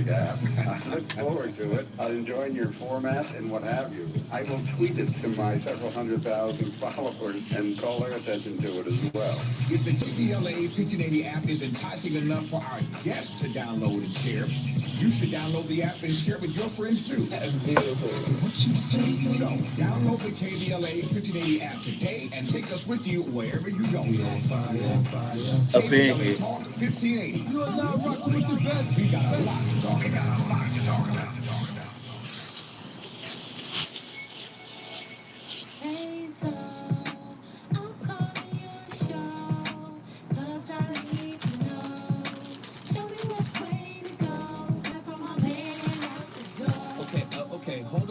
app. I look forward to it. I'll enjoy your format and what have you. I will tweet it to my several hundred thousand followers and call their attention to it as well. If the KBLA 1580 app is enticing enough for our guests to download and share, you should download the app and share with your friends too. That's beautiful. What you say? So, download the KBLA 1580 app today and take us with you wherever you go. A thing. Talk 1580. You are now rocking with the best. We got a lot to talk about.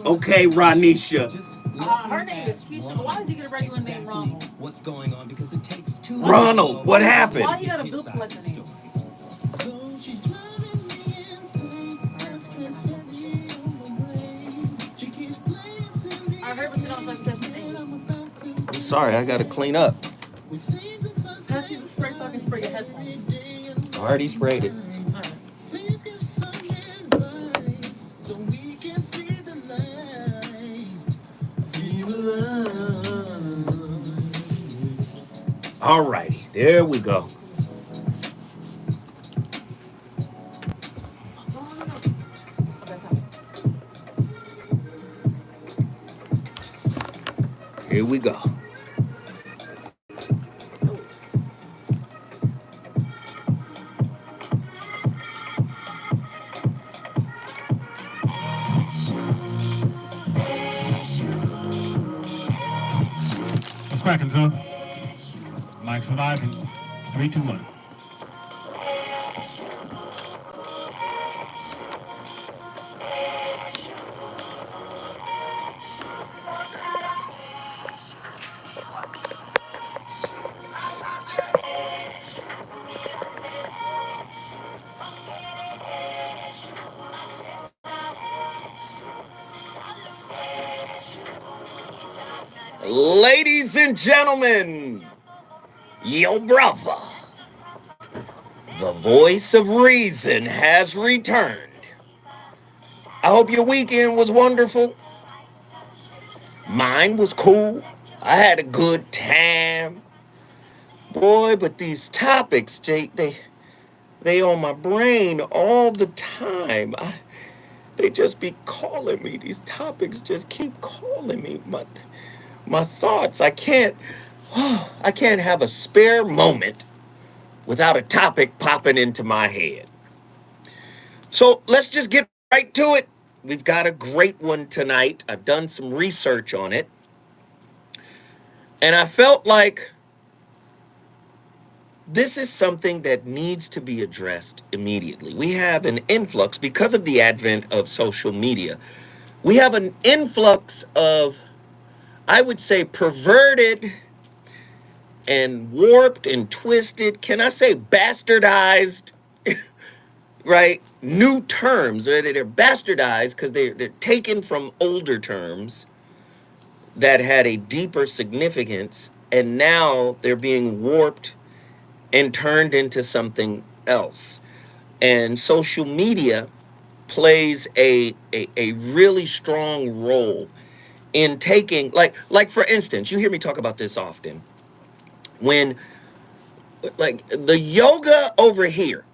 Okay, Ronisha. Her name is Keisha, but why does he get a regular name Ronald? What's going on? Because it takes too Ronald, what happened? Why he got a bill collector name? I heard what you don't like that name. I'm sorry, I gotta clean up. Can I see the spray so I can spray your headphones? I already sprayed it. All righty, there we go. Here we go. What's cracking, son? Mike surviving. 3, 2, 1. Ladies and gentlemen, your brother, the voice of reason, has returned. I hope your weekend was wonderful. Mine was cool. I had a good time. Boy, but these topics, Jake, they on my brain all the time. They just be calling me. These topics just keep calling me. My thoughts, I can't have a spare moment without a topic popping into my head. So let's just get right to it. We've got a great one tonight. I've done some research on it. And I felt like this is something that needs to be addressed immediately. We have an influx, because of the advent of social media, we have an influx of, I would say, perverted and warped and twisted, can I say bastardized, right? New terms. They're bastardized because they're taken from older terms that had a deeper significance, and now they're being warped and turned into something else. And social media plays a really strong role in taking, like for instance, you hear me talk about this often, when like the yoga over here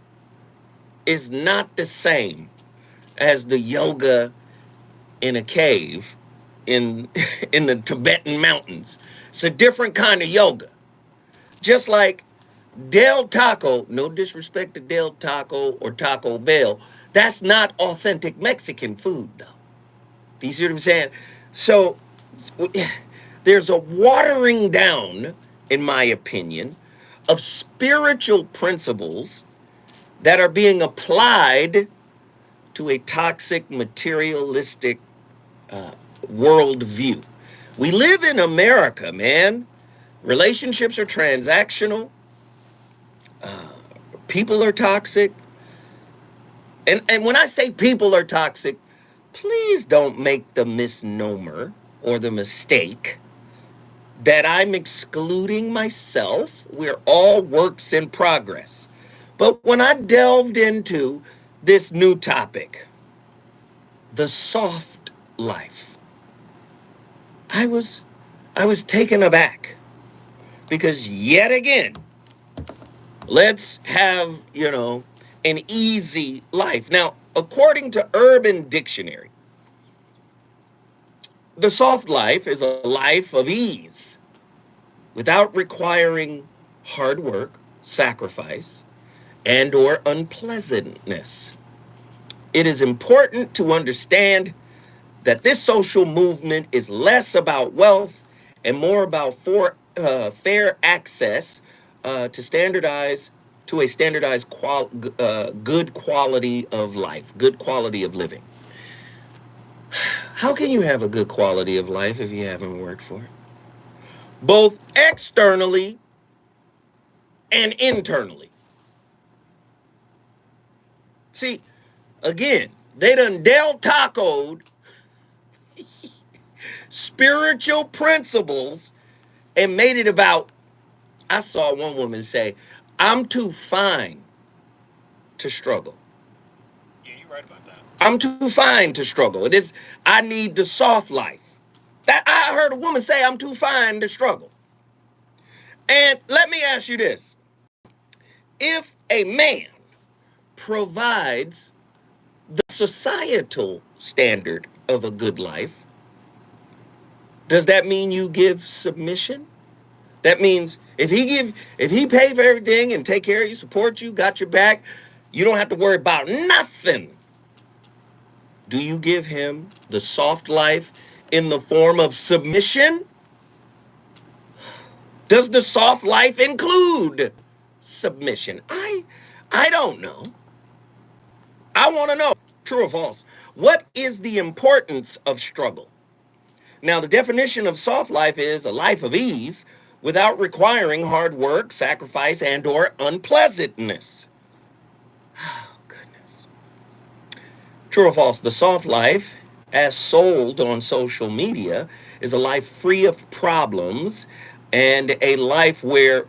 is not the same as the yoga in a cave in the Tibetan mountains. It's a different kind of yoga. Just like Del Taco, no disrespect to Del Taco or Taco Bell, that's not authentic Mexican food, though. Do you see what I'm saying? So there's a watering down, in my opinion, of spiritual principles that are being applied to a toxic, materialistic worldview. We live in America, man. Relationships are transactional. People are toxic. And when I say people are toxic, please don't make the misnomer or the mistake that I'm excluding myself. We're all works in progress. But when I delved into this new topic, the soft life. I was taken aback because yet again, let's have, an easy life. Now, according to Urban Dictionary, the soft life is a life of ease without requiring hard work, sacrifice, and or unpleasantness. It is important to understand that this social movement is less about wealth and more about fair access to a standardized good quality of life, good quality of living. How can you have a good quality of life if you haven't worked for it? Both externally and internally. See, again, they done Del Taco'd spiritual principles and made it about, I saw one woman say, I'm too fine to struggle. Yeah, you're right about that. I'm too fine to struggle. It is, I need the soft life. That I heard a woman say, I'm too fine to struggle. And let me ask you this. If a man provides the societal standard of a good life, does that mean you give submission? That means if he pay for everything and take care of you, support you, got your back, you don't have to worry about nothing. Do you give him the soft life in the form of submission? Does the soft life include submission? I don't know. I want to know, true or false. What is the importance of struggle? Now, the definition of soft life is a life of ease without requiring hard work, sacrifice, and or unpleasantness. Oh, goodness. True or false? The soft life, as sold on social media, is a life free of problems and a life where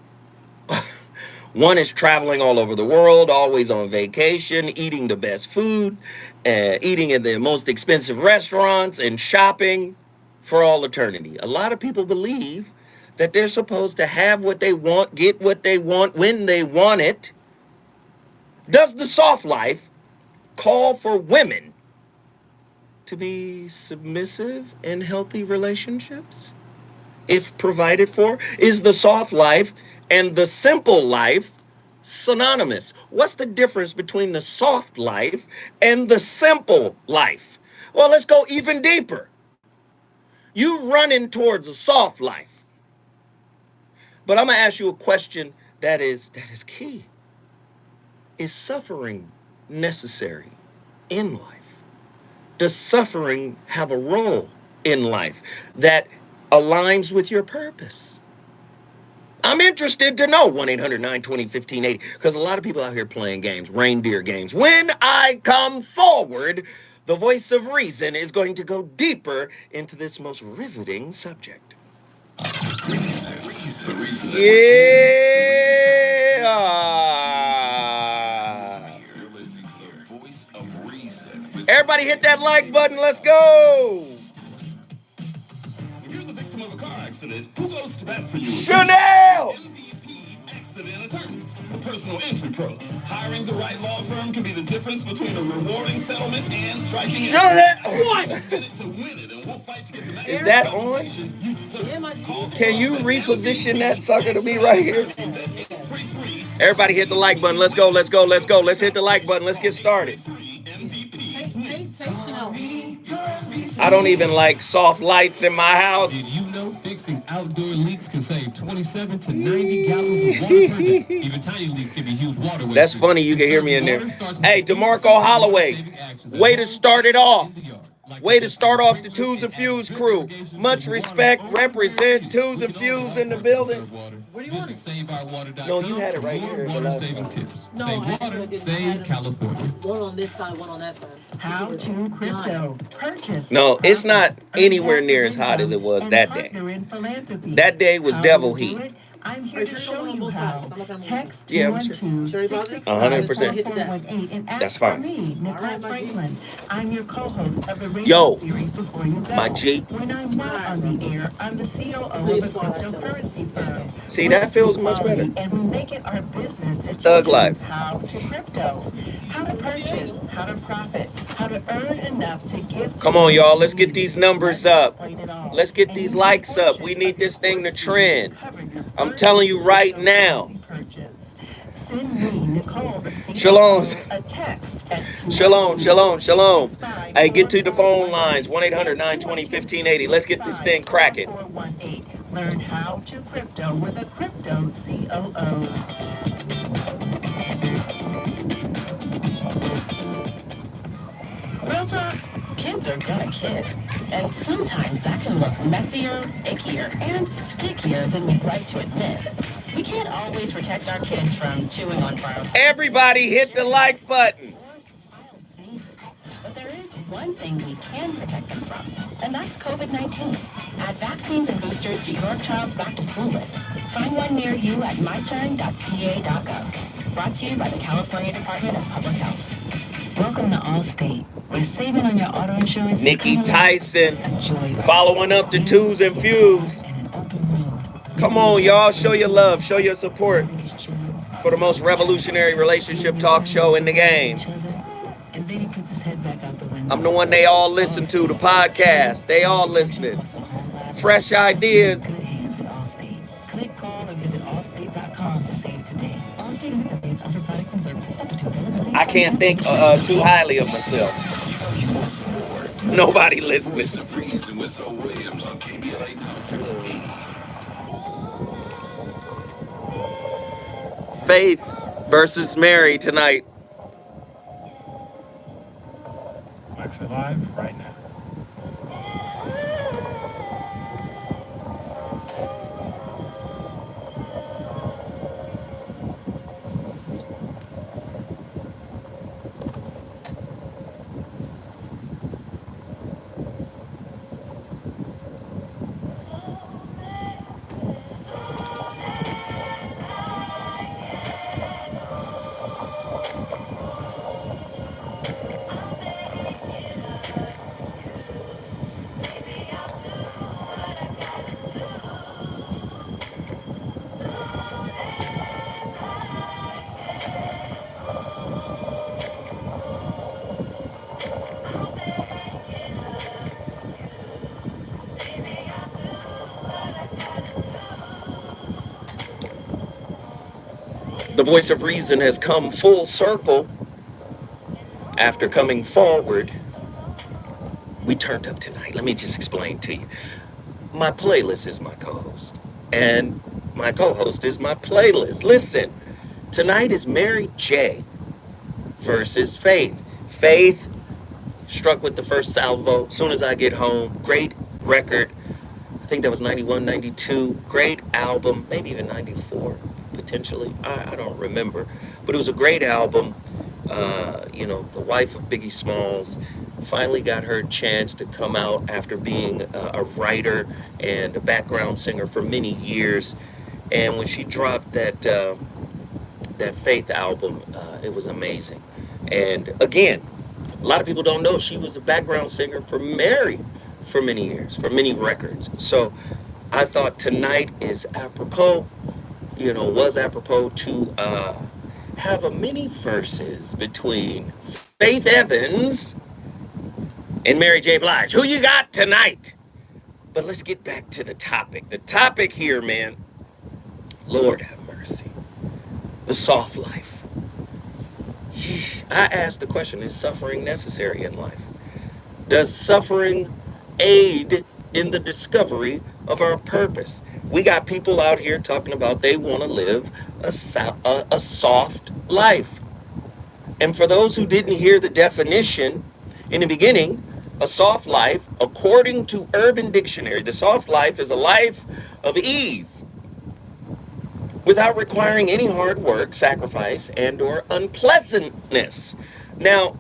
one is traveling all over the world, always on vacation, eating the best food, eating at the most expensive restaurants, and shopping for all eternity. A lot of people believe that they're supposed to have what they want, get what they want, when they want it. Does the soft life call for women to be submissive in healthy relationships? If provided for, is the soft life and the simple life synonymous? What's the difference between the soft life and the simple life? Well, let's go even deeper. You running towards a soft life. But I'm going to ask you a question that is key. Is suffering necessary in life? Does suffering have a role in life that aligns with your purpose? I'm interested to know. 1-800-920-1580, because a lot of people out here playing games, reindeer games. When I come forward, the voice of reason is going to go deeper into this most riveting subject. Yeah. Everybody hit that like button. Let's go. If you're the victim of a car accident, who goes to bat for you? Chanel! MVP Accident Attorneys, the personal injury pros. Hiring the right law firm can be the difference between a rewarding settlement and striking it. What? To win it, and we'll fight to get the Is that on? Can you reposition that sucker to be right here? Everybody hit the like button. Let's go, let's go, let's go. Let's hit the like button. Let's get started. I don't even like soft lights in my house. Did you know fixing outdoor leaks can save 27 to 90 gallons of water per day? Even tiny leaks can be huge waterways. That's funny. You can hear me in there. Hey, DeMarco Holloway, way to start it off. Way to start off the Twos and Fuse crew. Much respect. Represent Twos and Fuse in the building. What do you want? No, you had it right here. Water saving tips. No, Save water, save California. One on this side, one on that side. How to crypto purchase. No, it's not anywhere near as hot as it was that day. That day was devil heat. I'm Are here you to sure show you don't want you on both how. sides? I'm not trying to Text Yeah, I'm sure. 100%. 212-665-4418 and That's ask for fine. me, All Nicole right, my G. Franklin. I'm your co-host of the radio Yo, series Before You my Go. G. When I'm All not right, on bro. the air, I'm the COO Until of you a squad ourselves. cryptocurrency Gang, firm. gang. See, We're that feels much quality, better. and we make it our business to Thug teach you life. how to crypto, how to purchase, how to profit, how to earn enough to give to Come on, those y'all. in Let's get need. these numbers Let's up. explain it all. Let's get And these use a likes up. portion We of need your this thing to course fees to trend. cover your I'm first telling you right now. cryptocurrency purchase. Send me, Nicole, the Shalom. COO, a text at Shalom, shalom, shalom. Hey, get to the phone 212-665-4418. lines, 1-800-920-1580. Let's get this thing cracking. 4418. Learn how to crypto with a crypto COO. Real talk, kids are gonna kid. And sometimes that can look messier, ickier, and stickier than we'd like to admit. We can't always protect our kids from chewing on borrowed Everybody hit the like button. mild sneezes. But there is one thing we can protect them from, and that's COVID-19. Add vaccines and boosters to your child's back-to-school list. Find one near you at myturn.ca.gov. Brought to you by the California Department of Public Health. Welcome to Allstate, where saving on your auto insurance Nikki is Tyson, kind of like a joyride. following up the twos and fews. And an open road. Come on, y'all. Show your love. Show your support for the most revolutionary relationship talk show in the game. And then he puts his head back out the window. I'm the one they all listen to, the podcast. They all listening. Fresh ideas. Good hands at Allstate. Click, call, or visit allstate.com to save today. Allstate and affiliates offer products and services subject to availability. I can't think too highly of myself. Nobody listening. Faith versus Mary tonight. Wax it live right now. The voice of reason has come full circle after coming forward. We turned up tonight. Let me just explain to you. My playlist is my co-host, and my co-host is my playlist. Listen, tonight is Mary J versus Faith. Faith struck with the first salvo. Soon as I get home, great record. I think that was 91, 92. Great album, maybe even 94, potentially. I don't remember. But it was a great album. The wife of Biggie Smalls finally got her chance to come out after being a writer and a background singer for many years. And when she dropped that Faith album, it was amazing. And again, a lot of people don't know she was a background singer for Mary for many years, for many records. So I thought tonight is apropos, was apropos to have a mini verses between Faith Evans and Mary J. Blige. Who you got tonight? But let's get back to the topic. The topic here, man, Lord have mercy. The soft life. I asked the question, is suffering necessary in life? Does suffering aid in the discovery of our purpose? We got people out here talking about they want to live a soft life. And for those who didn't hear the definition in the beginning, a soft life, according to Urban Dictionary, the soft life is a life of ease without requiring any hard work, sacrifice, and or unpleasantness. Now,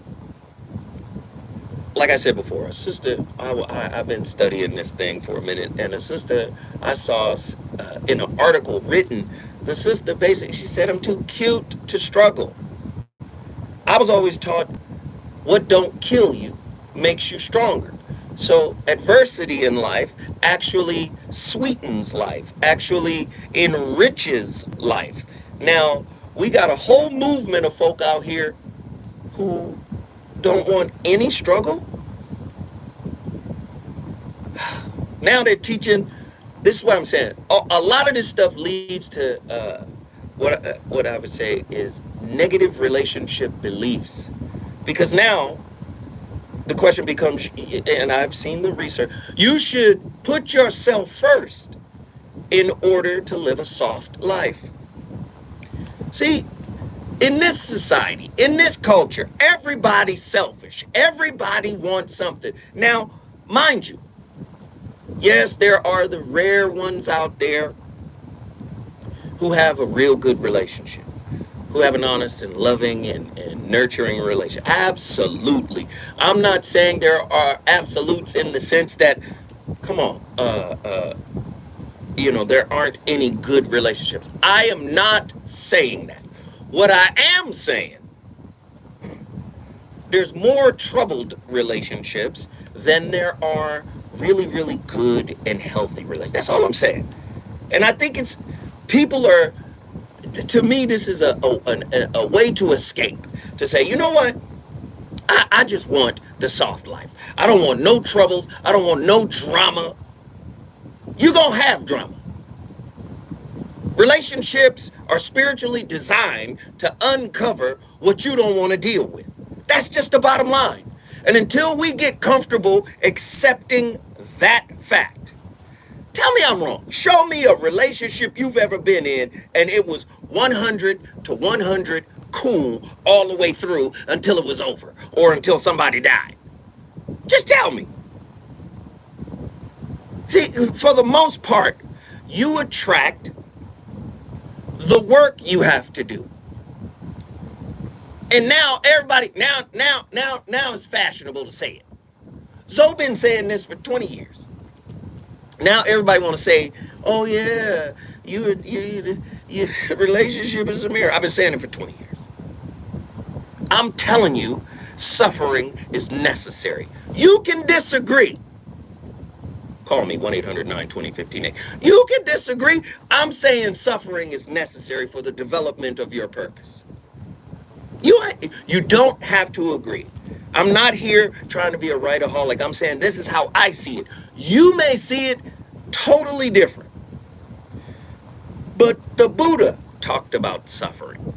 like I said before, a sister, I've been studying this thing for a minute, and a sister I saw in an article written, the sister basically, she said, I'm too cute to struggle. I was always taught what don't kill you makes you stronger. So adversity in life actually sweetens life, actually enriches life. Now, we got a whole movement of folk out here who don't want any struggle. Now they're teaching. This is what I'm saying. A lot of this stuff leads to what I would say is negative relationship beliefs, because now the question becomes, and I've seen the research, you should put yourself first in order to live a soft life. See, in this society, in this culture, everybody's selfish. Everybody wants something. Now, mind you, yes, there are the rare ones out there who have a real good relationship, who have an honest and loving and nurturing relationship. Absolutely. I'm not saying there are absolutes in the sense that, come on, there aren't any good relationships. I am not saying that. What I am saying, there's more troubled relationships than there are really, really good and healthy relationships. That's all I'm saying. And I think people are, to me, this is a way to escape, to say, you know what? I just want the soft life. I don't want no troubles. I don't want no drama. You're going to have drama. Relationships are spiritually designed to uncover what you don't want to deal with. That's just the bottom line. And until we get comfortable accepting that fact, tell me I'm wrong. Show me a relationship you've ever been in and it was 100 to 100 cool all the way through until it was over or until somebody died. Just tell me. See, for the most part, you attract the work you have to do. And now everybody, now it's fashionable to say it. Zoe been saying this for 20 years. Now everybody want to say, oh yeah, your relationship is a mirror. I've been saying it for 20 years. I'm telling you, suffering is necessary. You can disagree. Call me 1-800-920-1580. You can disagree. I'm saying suffering is necessary for the development of your purpose. You don't have to agree. I'm not here trying to be a rightaholic. I'm saying this is how I see it. You may see it totally different. But the Buddha talked about suffering,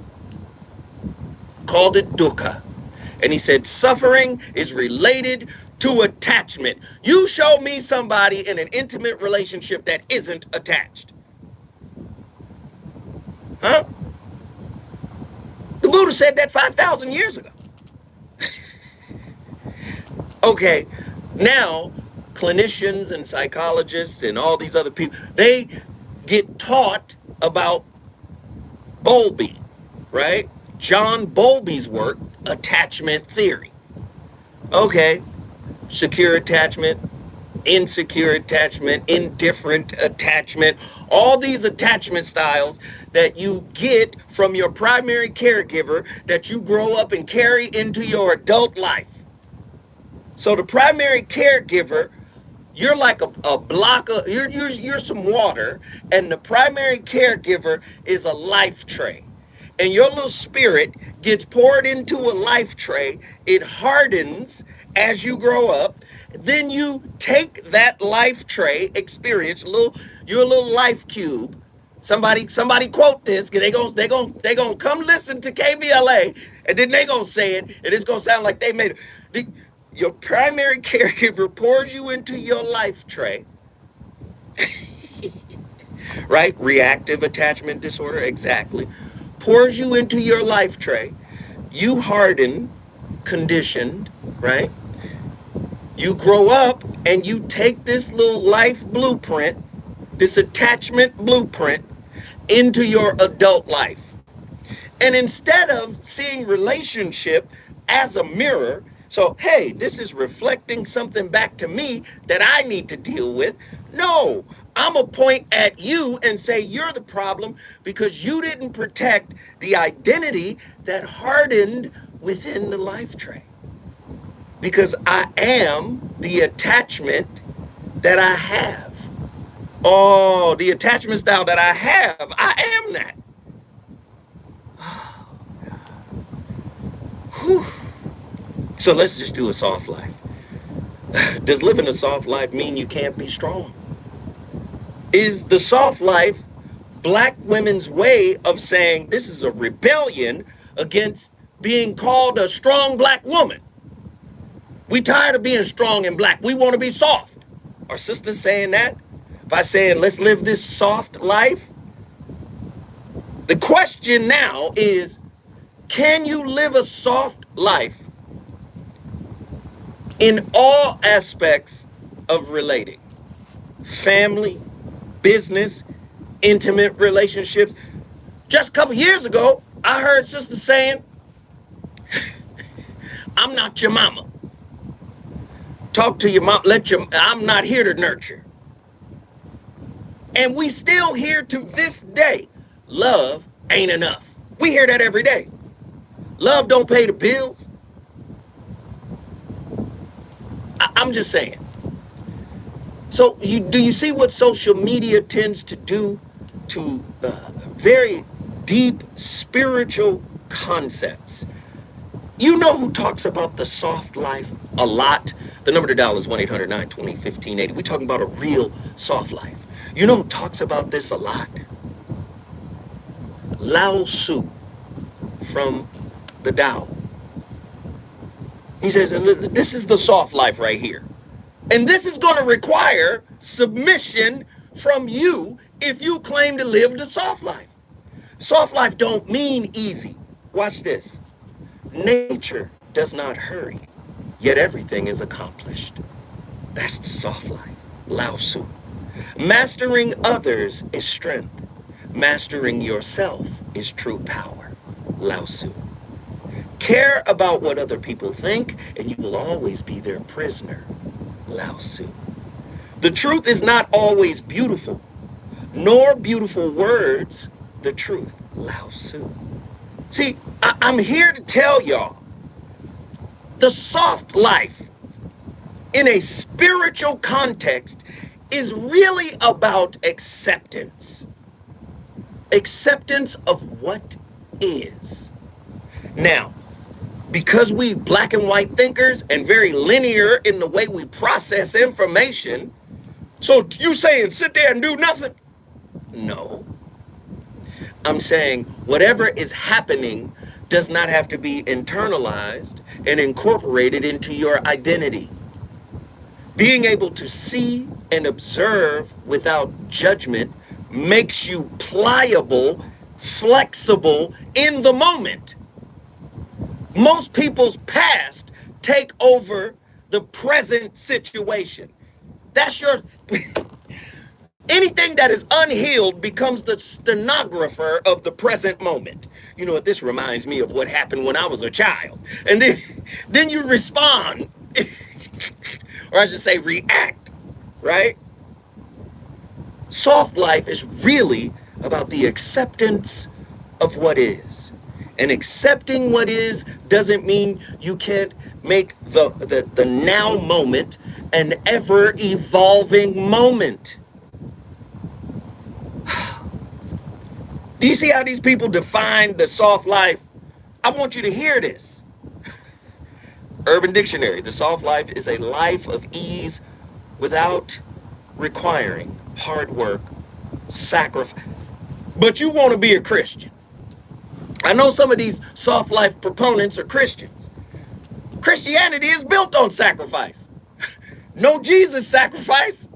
called it dukkha. And he said suffering is related to attachment. You show me somebody in an intimate relationship that isn't attached. Huh? The Buddha said that 5,000 years ago. Okay, now clinicians and psychologists and all these other people, they get taught about Bowlby, right? John Bowlby's work, attachment theory. Okay, secure attachment, insecure attachment, indifferent attachment, all these attachment styles that you get from your primary caregiver that you grow up and carry into your adult life. So the primary caregiver, you're like a block of, you're some water, and the primary caregiver is a life tray. And your little spirit gets poured into a life tray. It hardens as you grow up. Then you take that life tray experience, your little life cube. Somebody quote this, because they gonna come listen to KBLA, and then they gonna say it, and it's gonna sound like they made it. Your primary caregiver pours you into your life tray, right? Reactive attachment disorder, exactly. Pours you into your life tray. You harden, conditioned, right? You grow up and you take this little life blueprint, this attachment blueprint, into your adult life. And instead of seeing relationship as a mirror, So, hey, this is reflecting something back to me that I need to deal with. No, I'm going to point at you and say you're the problem because you didn't protect the identity that hardened within the life tray. Because I am the attachment that I have. Oh, the attachment style that I have, I am that. Whew. So let's just do a soft life. Does living a soft life mean you can't be strong? Is the soft life black women's way of saying this is a rebellion against being called a strong black woman? We tired of being strong and black. We want to be soft. Are sisters saying that? By saying let's live this soft life? The question now is, can you live a soft life in all aspects of relating? Family, business, intimate relationships. Just a couple years ago, I heard sisters saying, I'm not your mama. Talk to your mom, I'm not here to nurture. And we still hear to this day, love ain't enough. We hear that every day. Love don't pay the bills. I'm just saying. So do you see what social media tends to do to very deep spiritual concepts? You know who talks about the soft life a lot? The number to dial is 1-800-920-1580. We're talking about a real soft life. You know who talks about this a lot? Lao Tzu from the Tao. He says, this is the soft life right here. And this is going to require submission from you if you claim to live the soft life. Soft life don't mean easy. Watch this. Nature does not hurry, yet everything is accomplished. That's the soft life. Lao Tzu. Mastering others is strength. Mastering yourself is true power. Lao Tzu. Care about what other people think, and you will always be their prisoner. Lao Tzu. The truth is not always beautiful, nor beautiful words the truth. Lao Tzu. See, I'm here to tell y'all, the soft life in a spiritual context is really about acceptance. Acceptance of what is. Now, because we black and white thinkers and very linear in the way we process information, so you saying sit there and do nothing? No. I'm saying whatever is happening does not have to be internalized and incorporated into your identity. Being able to see and observe without judgment makes you pliable, flexible in the moment. Most people's past take over the present situation. That's your... Anything that is unhealed becomes the stenographer of the present moment. You know what? This reminds me of what happened when I was a child. And then you respond, or I should say react, right? Soft life is really about the acceptance of what is. And accepting what is doesn't mean you can't make the now moment an ever evolving moment. Do you see how these people define the soft life? I want you to hear this. Urban Dictionary, the soft life is a life of ease without requiring hard work, sacrifice. But you want to be a Christian. I know some of these soft life proponents are Christians. Christianity is built on sacrifice. No Jesus sacrifice,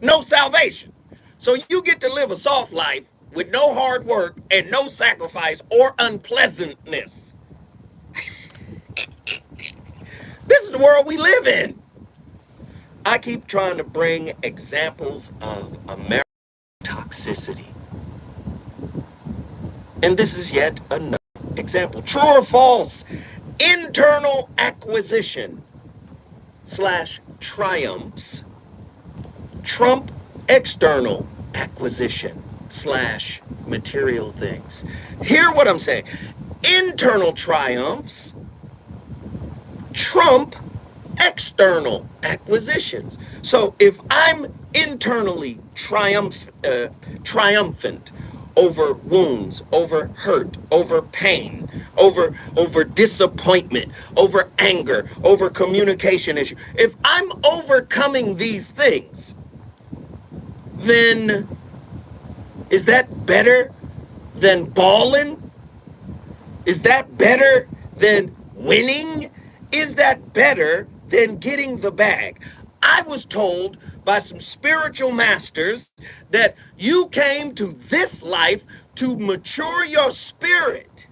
no salvation. So you get to live a soft life with no hard work and no sacrifice or unpleasantness. This is the world we live in. I keep trying to bring examples of American toxicity. And this is yet another example. True or false? internal acquisition / triumphs trump external acquisition / material things. Hear what I'm saying. Internal triumphs trump external acquisitions. So if I'm internally triumphant over wounds, over hurt, over pain, over disappointment, over anger, over communication issue, if I'm overcoming these things, then is that better than balling? Is that better than winning? Is that better than getting the bag? I was told by some spiritual masters that you came to this life to mature your spirit.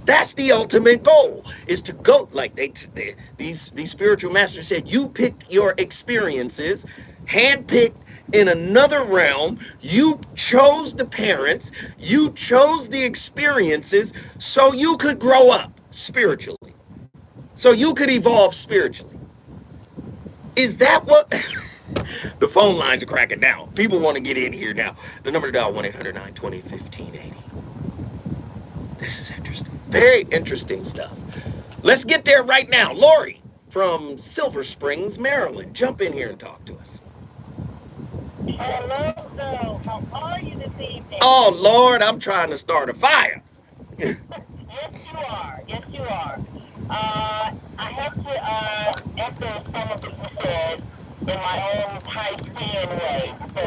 That's the ultimate goal, is to go, like these spiritual masters said, you picked your experiences, handpicked in another realm. You chose the parents, you chose the experiences so you could grow up spiritually, so you could evolve spiritually. Is that what? The phone lines are cracking down. People want to get in here now. The number to dial 1-800-920-1580. This is interesting. Very interesting stuff. Let's get there right now. Lori from Silver Springs, Maryland. Jump in here and talk to us. Hello, how are you this evening? Oh, Lord, I'm trying to start a fire. Yes, you are. Yes, you are. I have to echo some of what you said in my own Piscean way. So,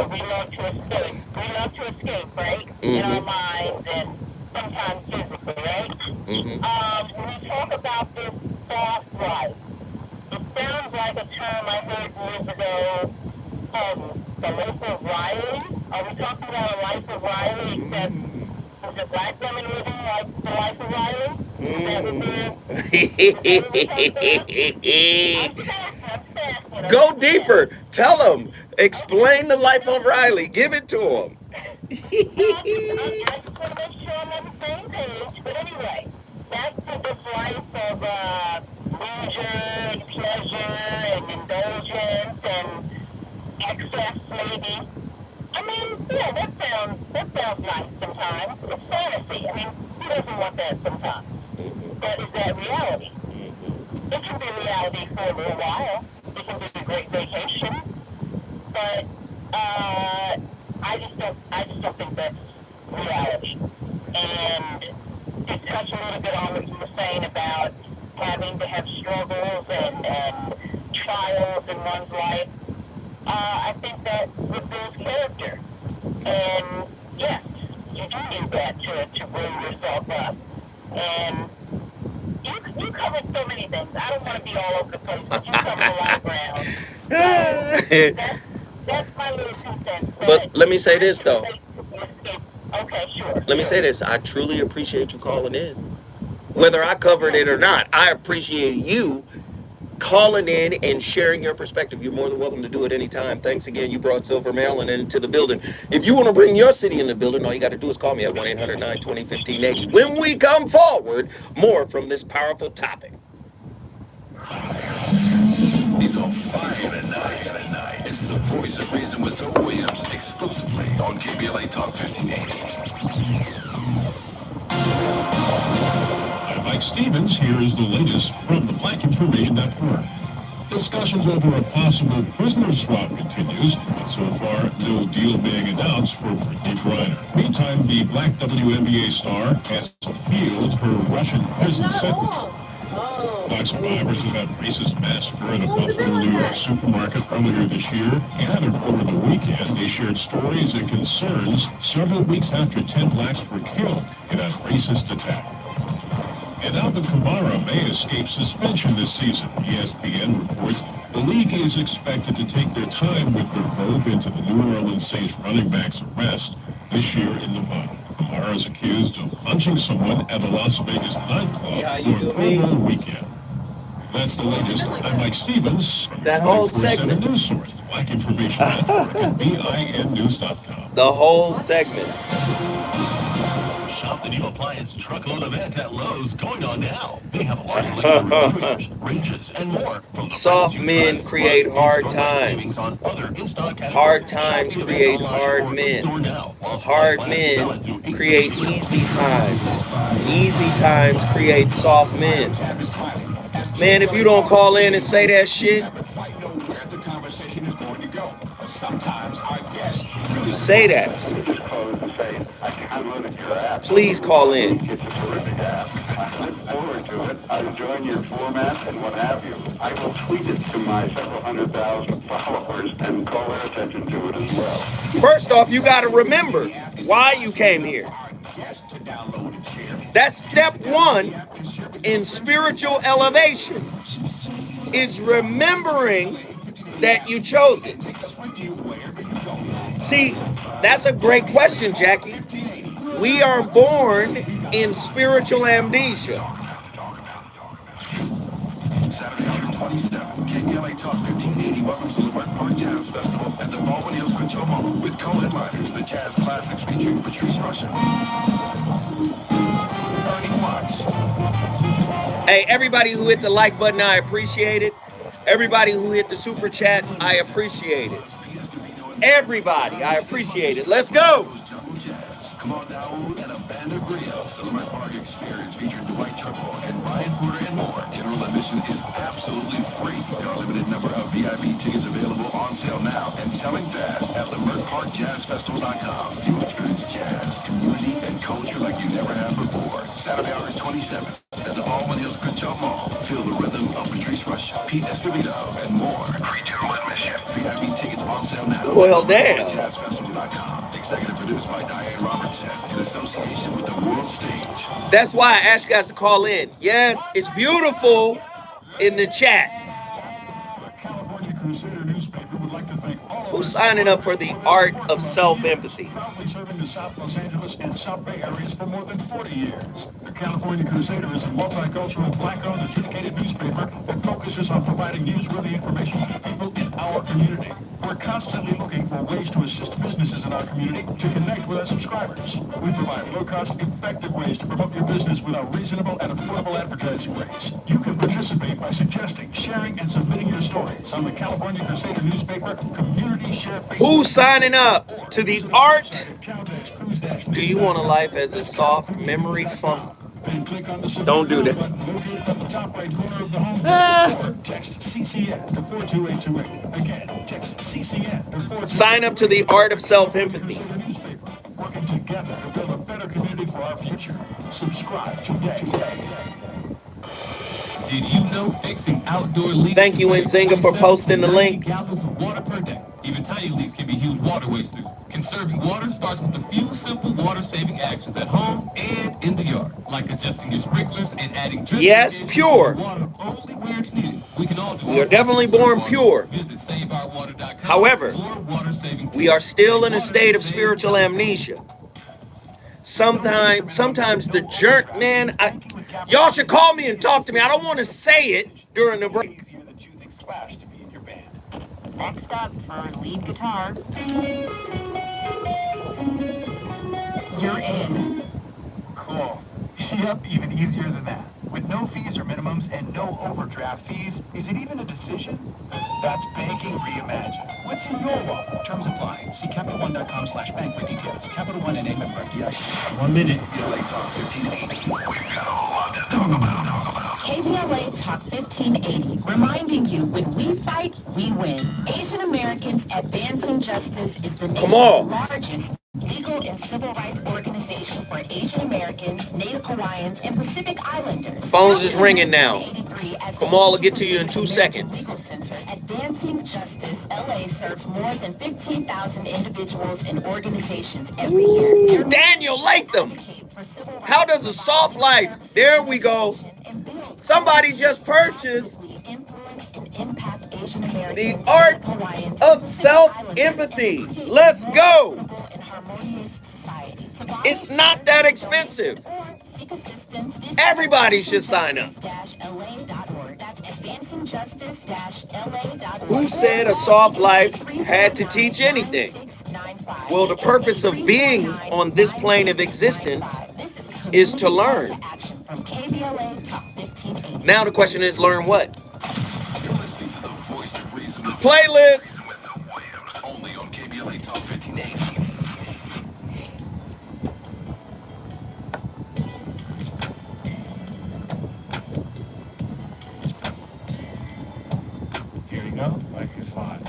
we love to escape. We love to escape, right? In our minds and sometimes physically, right? When we talk about this soft life, it sounds like a term I heard years ago called the life of Riley. Are we talking about a life of Riley, except is it black women living like the life of Riley? Go deeper. Tell them. Explain the life of Riley. Give it to them. I just want to make sure I'm on the same page. But anyway, back to this life of leisure and pleasure and indulgence and excess, maybe. I mean, yeah, that sounds nice sometimes. It's fantasy. I mean, who doesn't want that sometimes? But is that reality? It can be reality for a little while. It can be a great vacation. But I just don't think that's reality. And to touch a little bit on what you were saying about having to have struggles and trials in one's life, I think that reveals character. And yes, you do need that to grow yourself up. And you covered so many things. I don't want to be all over the place, but you covered a lot of ground. So that's my little 2 cents. But let me say this, though. Okay, sure. Let me say this. I truly appreciate you calling in. Whether I covered it or not, I appreciate you calling in and sharing your perspective. You're more than welcome to do it anytime. Thanks again. You brought Silver, Maryland into the building. If you want to bring your city in the building, all you got to do is call me at 1-800-920-1580. When we come forward, more from this powerful topic. He's on fire tonight. It's the voice of reason with Zoe Williams, exclusively on KBLA Talk 1580. I'm Mike Stevens. Here is the latest from the Black Information Network. Discussions over a possible prisoner swap continues, but so far, no deal being announced for Brittany Griner. Meantime, the Black WNBA star has appealed her Russian prison sentence. Black survivors of that racist massacre at a Buffalo, New York supermarket earlier this year gathered over the weekend. They shared stories and concerns several weeks after 10 blacks were killed in that racist attack. And Alvin Kamara may escape suspension this season. ESPN reports the league is expected to take their time with their probe into the New Orleans Saints running back's arrest this year in Nevada. Kamara is accused of punching someone at a Las Vegas nightclub during Pro Bowl weekend. That's the latest. I'm Mike Stevens. That whole segment. News source, the Black Information Network, at BINnews.com. The whole segment. Shop the new appliance truckload event at Lowe's going on now. They have a large selection of refrigerators, ranges, and more from the Soft brands you men trust. create Plus, hard in-store times. savings on other in-stock Hard categories. Shop times the event create online hard or men. in-store now. While supplies Hard last, men valid through create 8/16. easy times. Easy times create soft men. Man, if you don't call in and say that shit, say that. Just close and say, I downloaded your app. Please call in. It's a terrific app. I look forward to it. I'm enjoying your format and what have you. I will tweet it to my several 100,000 followers and call their attention to it as well. First off, you got to remember why you came here. That's step one in spiritual elevation, is remembering that you chose it. See, that's a great question, Jackie. We are born in spiritual amnesia. Saturday, August 27th, KBLA Talk 1580 welcomes the Lamert Park Jazz Festival at the Baldwin Hills Quinto Mall with co-headliners, the Jazz Classics featuring Patrice Rushen, Ernie Watts. Hey, everybody who hit the like button, I appreciate it. Everybody who hit the super chat, I appreciate it. Everybody, I appreciate it. Let's go. Come on down and a band of griots. The Lamert Park Experience featuring Dwight Triple and Ryan Porter and more. General admission is absolutely free. There are a limited number of VIP tickets available on sale now and selling fast at LamertParkJazzFestival.com. You will experience jazz, community, and culture like you never have before. Saturday, August 27th at the Baldwin Hills Quinto Mall. Feel the rhythm of Patrice Rushen, Pete Escovedo, and more. Free general admission. VIP tickets on sale now. Well, damn. JazzFestival.com. Executive produced by Diane Robertson in association with the World Stage. That's why I asked you guys to call in. Yes, it's beautiful in the chat. The California Crusader newspaper would like to thank all of Who's signing up for the art of self-empathy? proudly serving the South Los Angeles and South Bay areas for more than 40 years. The California Crusader is a multicultural, black-owned, adjudicated newspaper that focuses on providing newsworthy information to people in our community. We're constantly looking for ways to assist businesses in our community to connect with our subscribers. We provide low-cost, effective ways to promote your business with our reasonable and affordable advertising rates. You can participate by suggesting, sharing, and submitting your stories on the California Crusader newspaper community share Facebook. Who's signing up to the art? Do you want a life as a soft memory funk? Then click on the Don't do that. button located on the top right corner of the homepage or text CCN to 42828. Again, text CCN to 42828. Sign up to the art of self-empathy. Crusader newspaper, working together to build a better community for our future. Subscribe today. Did you know fixing outdoor leaks? Thank you, Nzinga, for posting the link. Gallons of water per day. Even tiny leaks can be huge water wasters. Conserving water starts with a few simple water-saving actions at home and in the yard, like adjusting your sprinklers and adding drip Yes, irrigation pure. so water only where it's needed. We can all do We are our definitely part to born save pure. water. Visit SaveOurWater.com. However, for water-saving we are tips. still in a Water state of saves spiritual California. amnesia. Sometimes the jerk, man, y'all should call me and talk to me. I don't want to say it during the break. Next up for lead guitar, you're in. Cool. Yep, even easier than that. With no fees or minimums and no overdraft fees, is it even a decision? That's banking reimagined. What's in your wallet? Terms apply. See CapitalOne.com/bank for details. Capital One and a member FDIC. 1 minute. KBLA Talk 1580. We've got a lot to talk about. KBLA Talk 1580, reminding you when we fight, we win. Asian Americans Advancing Justice is the nation's largest legal and civil rights organization for Asian Americans, Native Hawaiians, and Pacific Islanders. Phone's just ringing now. Kamal will get to you in 2 Legal seconds. Center, Advancing Justice LA serves more than 15,000 individuals and organizations every year. Daniel Latham. How does a soft life? There we go. Somebody just purchased the art of self-empathy. Let's go. It's not that expensive. Everybody should sign up. Who said a soft life had to teach anything? Well, the purpose of being on this plane of existence is to learn. Action from KBLA Top 1580. Now the question is, learn what? You're listening to the Voice of Reason. Playlist. Only on KBLA Talk 1580. Here you go. Life is live.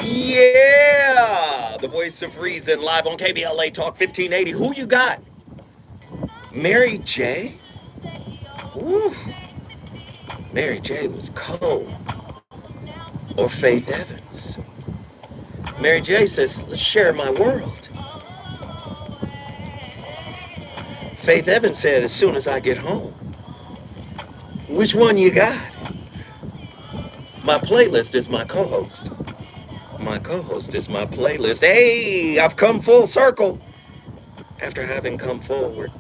Yeah, the Voice of Reason live on KBLA Talk 1580. Who you got? Mary J? Ooh, Mary J was cold. Or Faith Evans. Mary J says, let's share my world. Faith Evans said, as soon as I get home. Which one you got? My playlist is my co-host. My co-host is my playlist. Hey, I've come full circle after having come forward.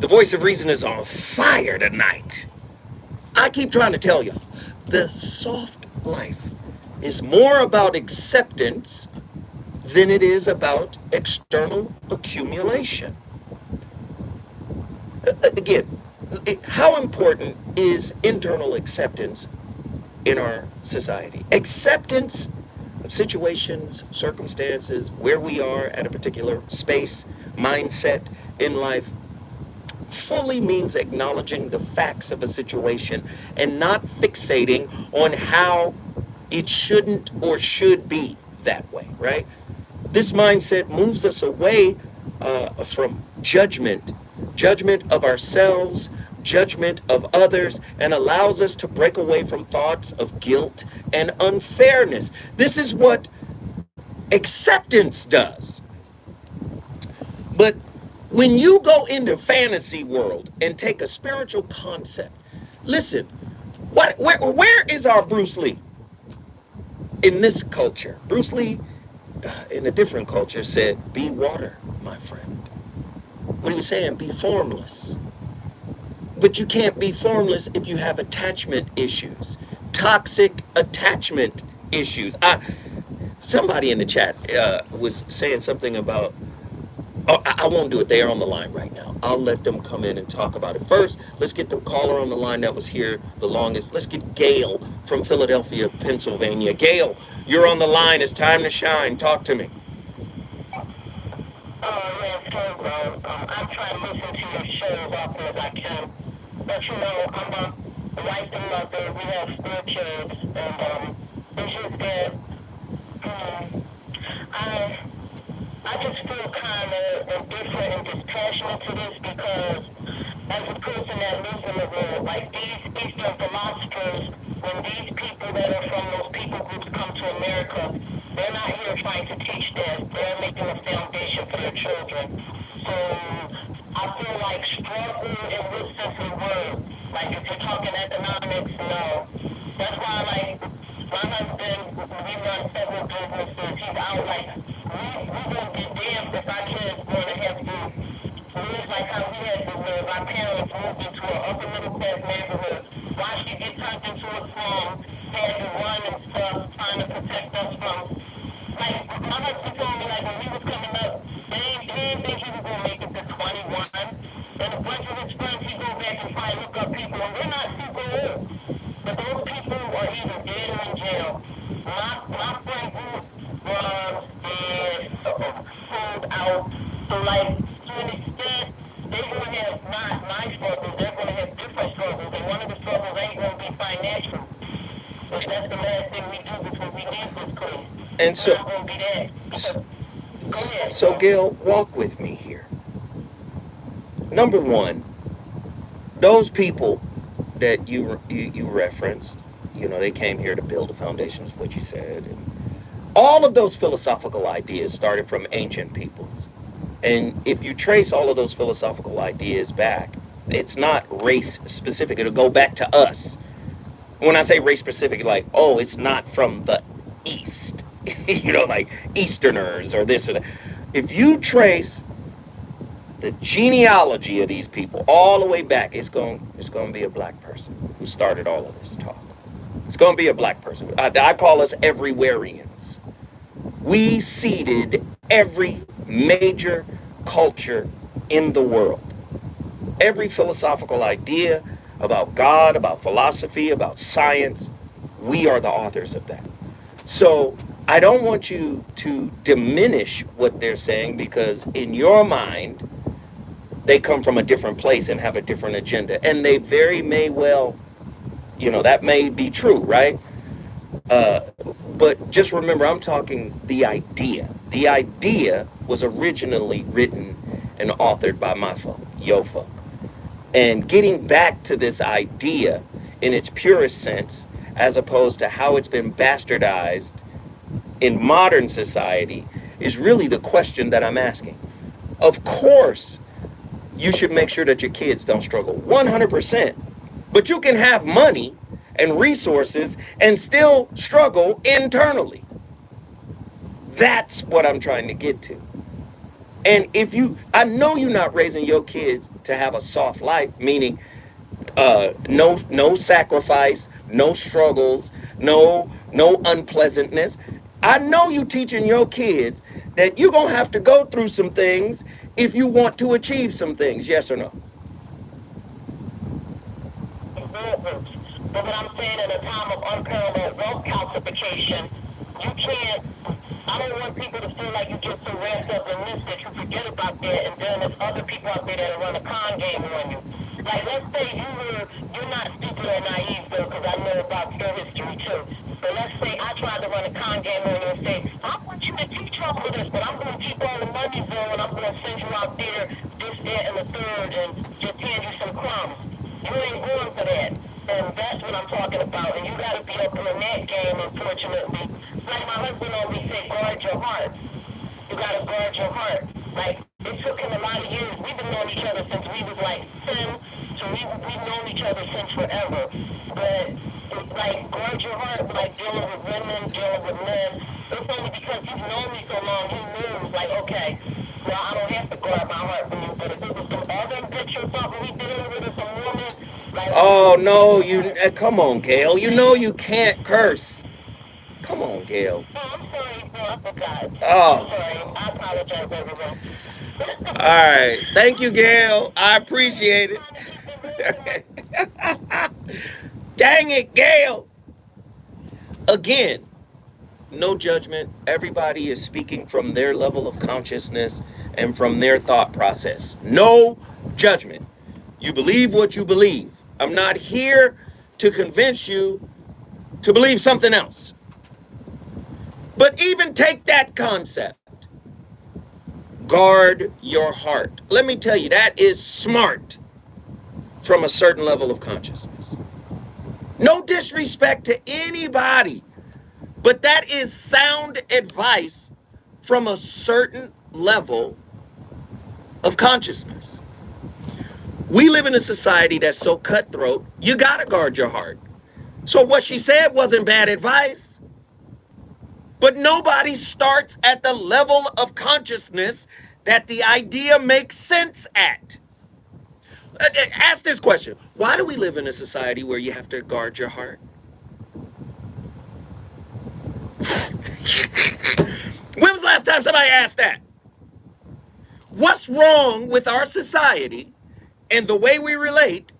The Voice of Reason is on fire tonight. I keep trying to tell you, the soft life is more about acceptance than it is about external accumulation. Again, how important is internal acceptance in our society? Acceptance of situations, circumstances, where we are at a particular space, mindset in life, fully means acknowledging the facts of a situation and not fixating on how it shouldn't or should be that way, right? This mindset moves us away from judgment of ourselves, judgment of others, and allows us to break away from thoughts of guilt and unfairness. This is what acceptance does. But when you go into fantasy world and take a spiritual concept, listen, where is our Bruce Lee? In this culture, Bruce Lee, in a different culture, said, be water, my friend. What are you saying? Be formless. But you can't be formless if you have attachment issues, toxic attachment issues. Somebody in the chat was saying something about, I won't do it. They are on the line right now. I'll let them come in and talk about it. First, let's get the caller on the line that was here the longest. Let's get Gail from Philadelphia, Pennsylvania. Gail, you're on the line. It's time to shine. Talk to me. Yes, so, I try to listen to your show as often as I can. But, you know, I'm a wife and mother. We have 4 kids. And it's just that I just feel kind of indifferent and dispassionate to this because as a person that lives in the world, like these Eastern philosophers, when these people that are from those people groups come to America, they're not here trying to teach them. They're making a foundation for their children. So I feel like struggle in which sense of the word. Like if you're talking economics, no. That's why like my husband, we run several businesses. He's out like, we gonna be damned if our kids gonna have to live like how we had to live. Our parents moved into an upper middle class neighborhood. Watched it get turned into a slum, had to run and stuff, trying to protect us from. Like, my husband told me, like, when he was coming up, he didn't think he was going to make it to 21. And a bunch of his friends, he'd go back and try and look up people, and we're not super old. But those people are either dead or in jail. My friend group was sold out. So, like, to an extent, they're going to have not my struggles, they're going to have different struggles. And one of the struggles ain't going to be financial. But that's the last thing we do before we leave this place. And so, so Gail, walk with me here. Number one, those people that you referenced, you know, they came here to build a foundation, is what you said. And all of those philosophical ideas started from ancient peoples. And if you trace all of those philosophical ideas back, It's not race specific. It'll go back to us. When I say race specific, like, oh, it's not from the East, like Easterners or this or that. If you trace the genealogy of these people all the way back, it's going to be a black person who started all of this talk. It's going to be a black person. I call us everywhereians. We seeded every major culture in the world. Every philosophical idea about God, about philosophy, about science, we are the authors of that. So I don't want you to diminish what they're saying, because in your mind, they come from a different place and have a different agenda. And they very may well, that may be true, right? But just remember, I'm talking the idea. The idea was originally written and authored by my folk, yo folk. And getting back to this idea in its purest sense, as opposed to how it's been bastardized in modern society, is really the question that I'm asking. Of course, you should make sure that your kids don't struggle 100%. But you can have money and resources and still struggle internally. That's what I'm trying to get to. And I know you're not raising your kids to have a soft life, meaning no sacrifice, no struggles, no unpleasantness. I know you teaching your kids that you're going to have to go through some things if you want to achieve some things. Yes or no? But what I'm saying, in a time of unparalleled wealth calcification, you can't. I don't want people to feel like you get so wrapped up in this that you forget about that, and then there's other people out there that run a con game on you. Like, let's say you're not stupid or naive, though, because I know about your history too. But let's say I tried to run a con game on you and say, I want you to teach all of this, but I'm going to keep all the money, though, and I'm going to send you out there, this, that, and the third, and just hand you some crumbs. You ain't going for that. And that's what I'm talking about. And you got to be up in that game, unfortunately. Like my husband always say, guard your heart. You got to guard your heart. Like, it took him a lot of years. We've been knowing each other since we was like 10. So we've known each other since forever. But, like, guard your heart, like dealing with women, dealing with men. It's only because you've known me so long, he knew, like, okay, well, I don't have to guard my heart for you. But if it was some other bitch or something we dealing with, or some woman, like... Oh, no, come on, Gail. You know you can't curse. Come on, Gail. Oh, I'm sorry, bro. I forgot. Oh. I'm sorry. I apologize, everyone. All right. Thank you, Gail. I appreciate it. Dang it, Gail. Again, no judgment. Everybody is speaking from their level of consciousness and from their thought process. No judgment. You believe what you believe. I'm not here to convince you to believe something else. But even take that concept. Guard your heart. Let me tell you, that is smart from a certain level of consciousness. No disrespect to anybody, but that is sound advice from a certain level of consciousness. We live in a society that's so cutthroat, you gotta guard your heart. So what she said wasn't bad advice. But nobody starts at the level of consciousness that the idea makes sense at. Ask this question. Why do we live in a society where you have to guard your heart? When was the last time somebody asked that? What's wrong with our society and the way we relate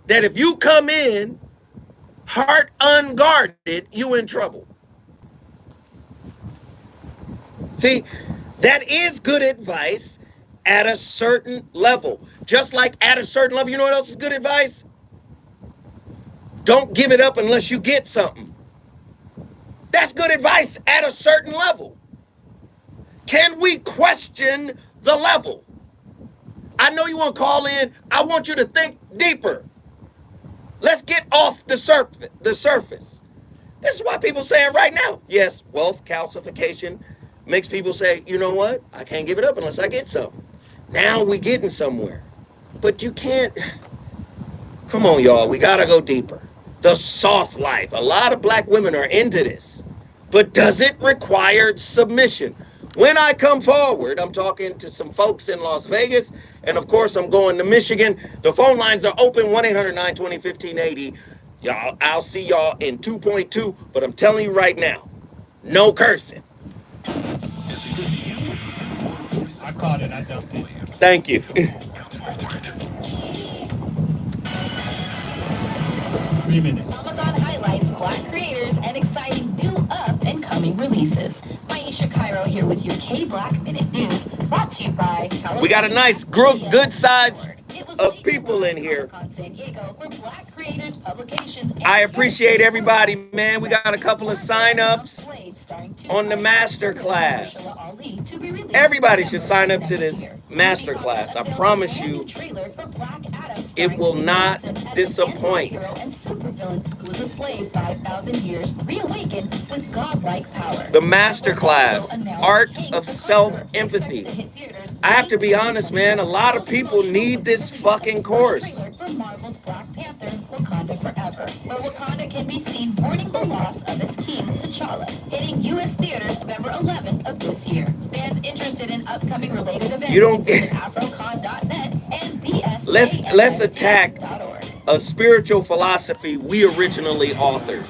that if you come in heart unguarded, you in trouble? See, that is good advice at a certain level. Just like at a certain level, you know what else is good advice? Don't give it up unless you get something. That's good advice at a certain level. Can we question the level? I know you want to call in. I want you to think deeper. Let's get off the surface. This is why people saying right now, yes, wealth calcification makes people say, you know what? I can't give it up unless I get something. Now we're getting somewhere. But you can't Come on, y'all. We got to go deeper. The soft life. A lot of black women are into this. But does it require submission? When I come forward, I'm talking to some folks in Las Vegas. And of course, I'm going to Michigan. The phone lines are open 1-800-920-1580. Y'all, I'll see y'all in 2.2. But I'm telling you right now, no cursing. I caught it. I dumped it. Thank you. 3 minutes. Comic-Con highlights, black creators, and exciting new up and coming releases. Maisha Cairo here with your K-Black Minute News, brought to you by We got a nice group, good size of people in here. San Diego, where black creators, publications, I appreciate everybody, man. We got a couple of sign-ups on the masterclass. Everybody should sign up to this masterclass. I promise you, it will not disappoint. Who was a slave 5,000 years, reawakened with godlike power. The masterclass, Art of Self-Empathy. I have to be honest, man, a lot of people need this fucking course. For Marvel's Black Panther, Wakanda Forever, where Wakanda can be seen mourning the loss of its king, T'Challa, hitting U.S. theaters November 11th of this year. Fans interested in upcoming related events can visit afrocon.net and Let's attack a spiritual philosophy we originally authored.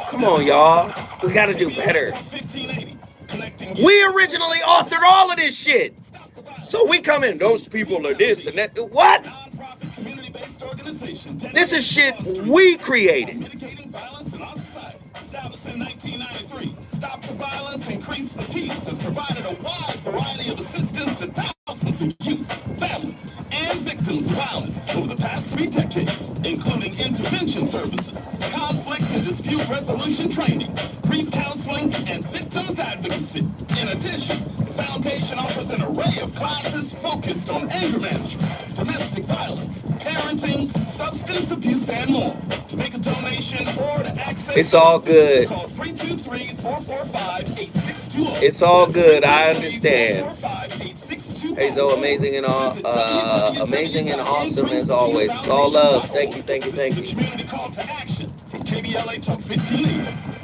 Come on, y'all. We got to do better. We originally authored all of this shit. So we come in, those people are this and that. What? This is shit we created. Established in 1993, Stop the Violence, Increase the Peace has provided a wide variety of assistance to thousands of youth, families, and victims of violence over the past 3 decades, including intervention services, conflict and dispute resolution training, grief counseling, and victims advocacy. In addition, the foundation offers an array of classes focused on anger management, domestic violence, parenting, substance abuse, and more. To make a donation or to access, it's all good. Call 323-445-8620. It's all good. I understand. Hey, so amazing and amazing and awesome as always. It's all love. Thank you, thank you, thank you.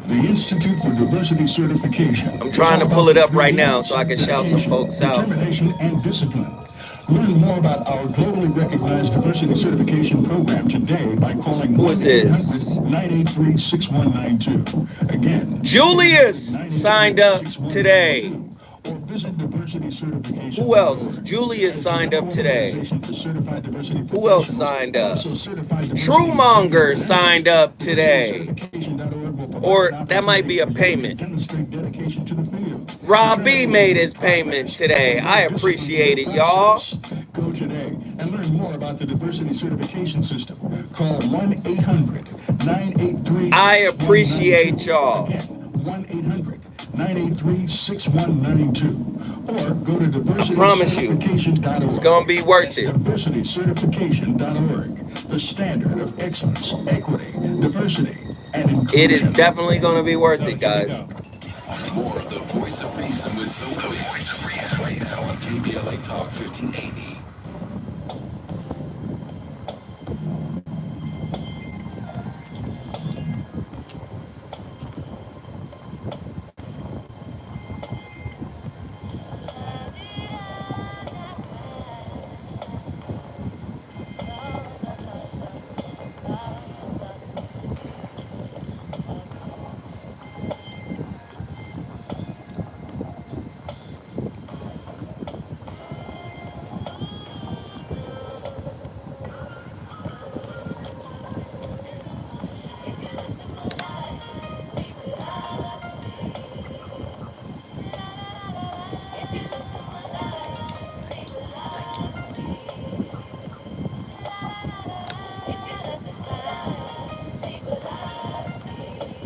The Institute for Diversity Certification. I'm trying to pull it up right now so I can shout some folks out. Determination and discipline. Learn more about our globally recognized diversity certification program today by calling 1-800-983-6192. Again, Julius signed up today. Who else? Julius signed up today. Who else signed up? Truemonger signed up today. Or that might be a payment. Rob B made his payment today. I appreciate it, y'all. Go today and learn more about the diversity certification system. Call 1-800-983-6192. I appreciate y'all. 1-800-983-6192. Or go to diversitycertification.org. It's going to be worth it. Diversitycertification.org. The standard of excellence, equity, diversity, and inclusion. It is definitely going to be worth it, guys. More of the Voice of Reason with Zoe right now on KBLA Talk 1580.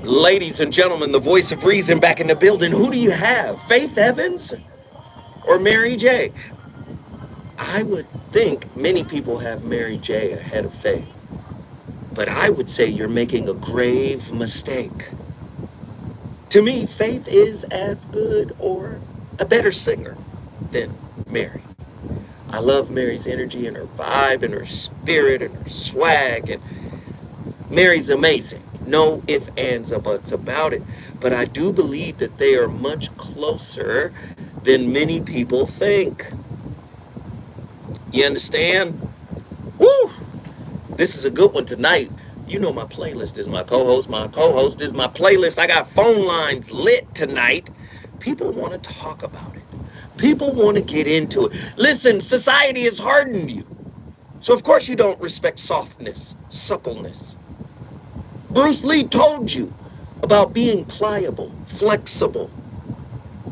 Ladies and gentlemen, the voice of reason back in the building. Who do you have? Faith Evans or Mary J? I would think many people have Mary J ahead of Faith. But I would say you're making a grave mistake. To me, Faith is as good or a better singer than Mary. I love Mary's energy and her vibe and her spirit and her swag. And Mary's amazing. No ifs, ands, or buts about it. But I do believe that they are much closer than many people think. You understand? Woo! This is a good one tonight. You know my playlist is my co-host. My co-host is my playlist. I got phone lines lit tonight. People want to talk about it. People want to get into it. Listen, society has hardened you. So of course you don't respect softness, suppleness. Bruce Lee told you about being pliable, flexible.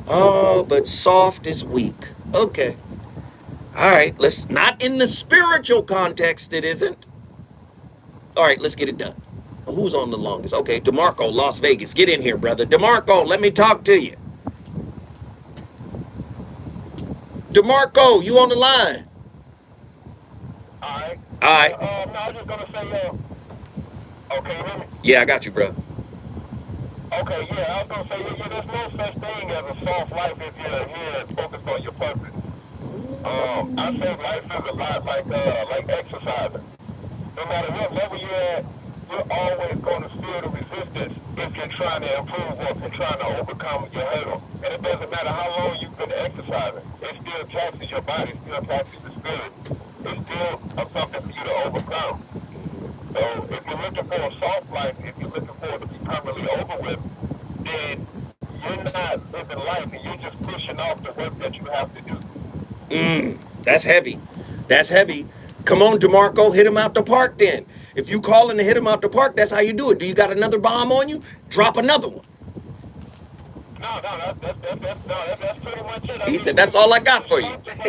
Oh, but soft is weak. Okay. All right, let's not in the spiritual context, it isn't. All right, let's get it done. Who's on the longest? Okay, DeMarco, Las Vegas. Get in here, brother. DeMarco, let me talk to you. DeMarco, you on the line? Alright. All right. No, I was just gonna say, okay, you hear me? Yeah, I got you, bro. Okay, yeah, I was gonna say, there's no such thing as a soft life if you're here focused on your purpose. I say life is a lot like exercising. No matter what level you're at, you're always going to feel the resistance if you're trying to improve or if you're trying to overcome your hurdle. And it doesn't matter how long you've been exercising. It still taxes your body, it still taxes the spirit. It's still something for you to overcome. So if you're looking for a soft life, if you're looking for it to be permanently over with, then you're not living life and you're just pushing off the work that you have to do. That's heavy. That's heavy. Come on, DeMarco, hit him out the park then. If you calling to hit him out the park, that's how you do it. Do you got another bomb on you? Drop another one. No, that's pretty much it. He said, that's all I got for you. Just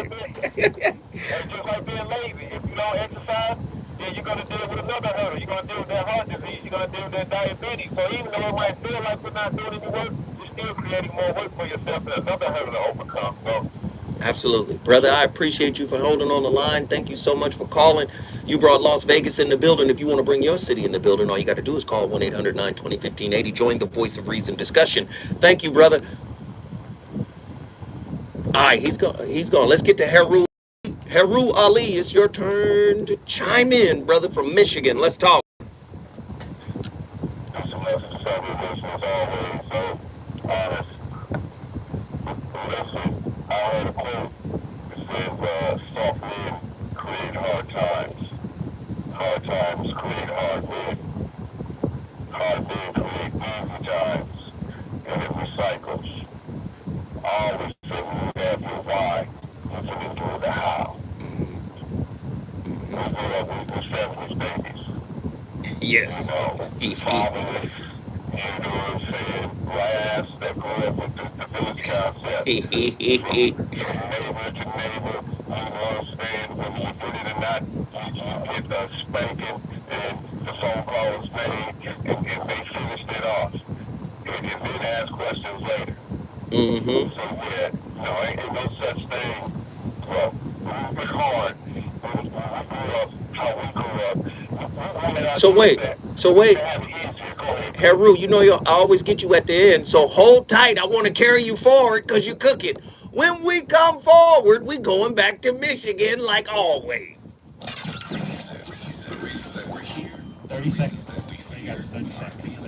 like being lazy. If you don't exercise, then you're going to deal with another hurdle. You're going to deal with that heart disease. You're going to deal with that diabetes. So even though it might feel like we're not doing any work, you're still creating more work for yourself and another hurdle to overcome. So, absolutely. Brother, I appreciate you for holding on the line. Thank you so much for calling. You brought Las Vegas in the building. If you want to bring your city in the building, all you got to do is call 1-800-920-1580. Join the Voice of Reason discussion. Thank you, brother. All right, he's gone. He's gone. Let's get to Heru. Heru Ali, it's your turn to chime in, brother, from Michigan. Let's talk. I heard a quote that says, soft men create hard times. Hard times create hard men. Hard men create easy times. And it recycles. I always say when you have your why, you can endure the how. We grew up with selfish babies. Yes. Fatherless, ignorant, fed, grass that grew up with the village concept. From neighbor to neighbor, you understand whether you did it or not, you get the spanking and the phone call was made and they finished it off. And then ask questions later. So yeah, no, ain't no such thing. Well, we work hard. We grew up how we grew up. So wait. Heru, you know I always get you at the end. So hold tight. I want to carry you forward because you cook it. When we come forward, we going back to Michigan like always. 30 seconds. You got 30 seconds.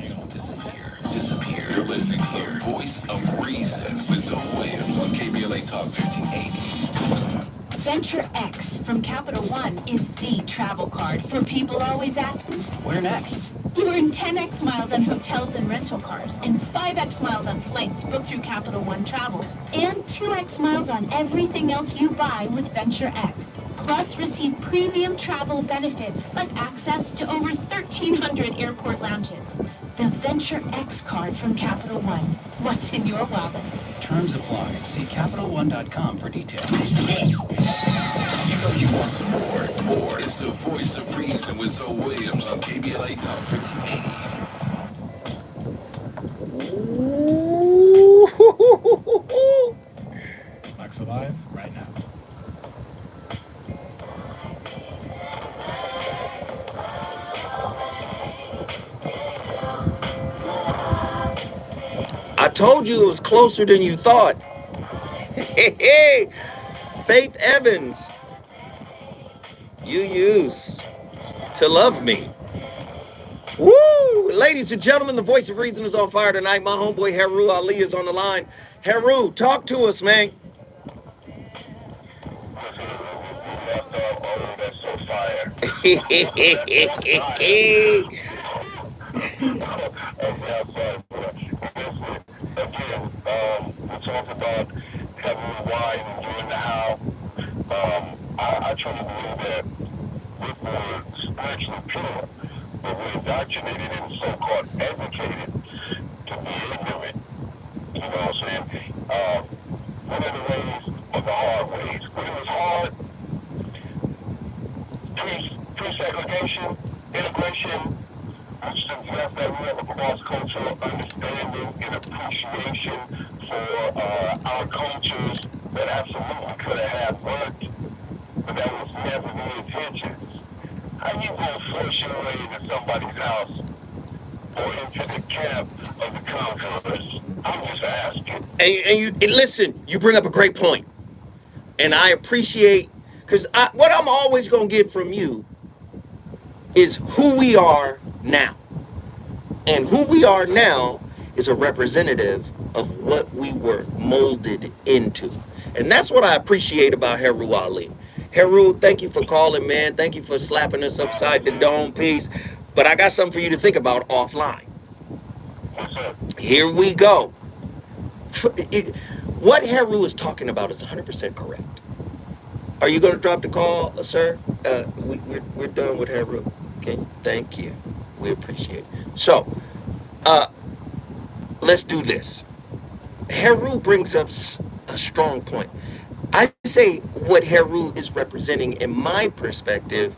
Disappear. You're listening to the Voice of Reason with Zoe Williams on KBLA Talk 1580. Venture X from Capital One is the travel card for people always asking, where next? You earn 10x miles on hotels and rental cars, and 5x miles on flights booked through Capital One Travel, and 2x miles on everything else you buy with Venture X. Plus, receive premium travel benefits like access to over 1,300 airport lounges. The Venture X card from Capital One. What's in your wallet? Terms apply. See CapitalOne.com for details. You know you want some more. More. It's the Voice of Reason with Zoe Williams on KBLA Talk 1580. Max Alive right now. I told you it was closer than you thought. Hey, Faith Evans. you used to love me. Woo! Ladies and gentlemen, the voice of reason is on fire tonight. My homeboy Heru Ali is on the line. Heru, talk to us, man. Oh, that's so fire. Again, we talked about having the wine and doing the how. I truly believe that we're spiritually pure, but we're indoctrinated and so-called educated to be ignorant. You know what I'm saying? One of the ways of the hard ways. When it was hard, pre-segregation, integration, which suggests that we have a cross-cultural understanding and appreciation for our cultures that absolutely could have had worked, but that was never the intentions. How you gonna force your way into somebody's house or into the camp of the conquerors? I'm just asking. And listen, you bring up a great point. And I appreciate, because what I'm always going to get from you is who we are now. And who we are now is a representative of what we were molded into. And that's what I appreciate about Heru Ali. Heru, thank you for calling, man. Thank you for slapping us upside the dome piece. But I got something for you to think about offline. Here we go. What Heru is talking about is 100% correct. Are you going to drop the call, sir? We're done with Heru. Okay, thank you. We appreciate it. So, let's do this. Heru brings up a strong point. I say what Heru is representing, in my perspective,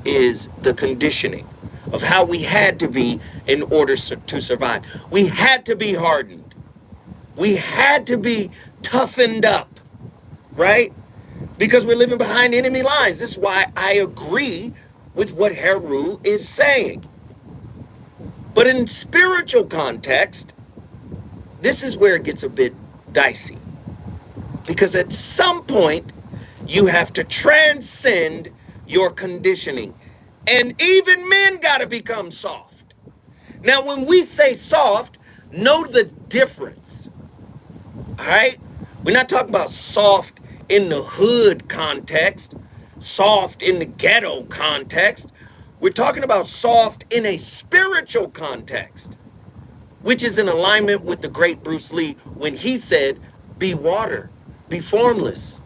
is the conditioning of how we had to be in order to survive. We had to be hardened. We had to be toughened up, right? Because we're living behind enemy lines. This is why I agree with what Heru is saying. But in spiritual context, this is where it gets a bit dicey. Because at some point, you have to transcend your conditioning. And even men got to become soft. Now, when we say soft, know the difference. All right? We're not talking about soft in the hood context, soft in the ghetto context. We're talking about soft in a spiritual context, which is in alignment with the great Bruce Lee when he said, be water, be formless.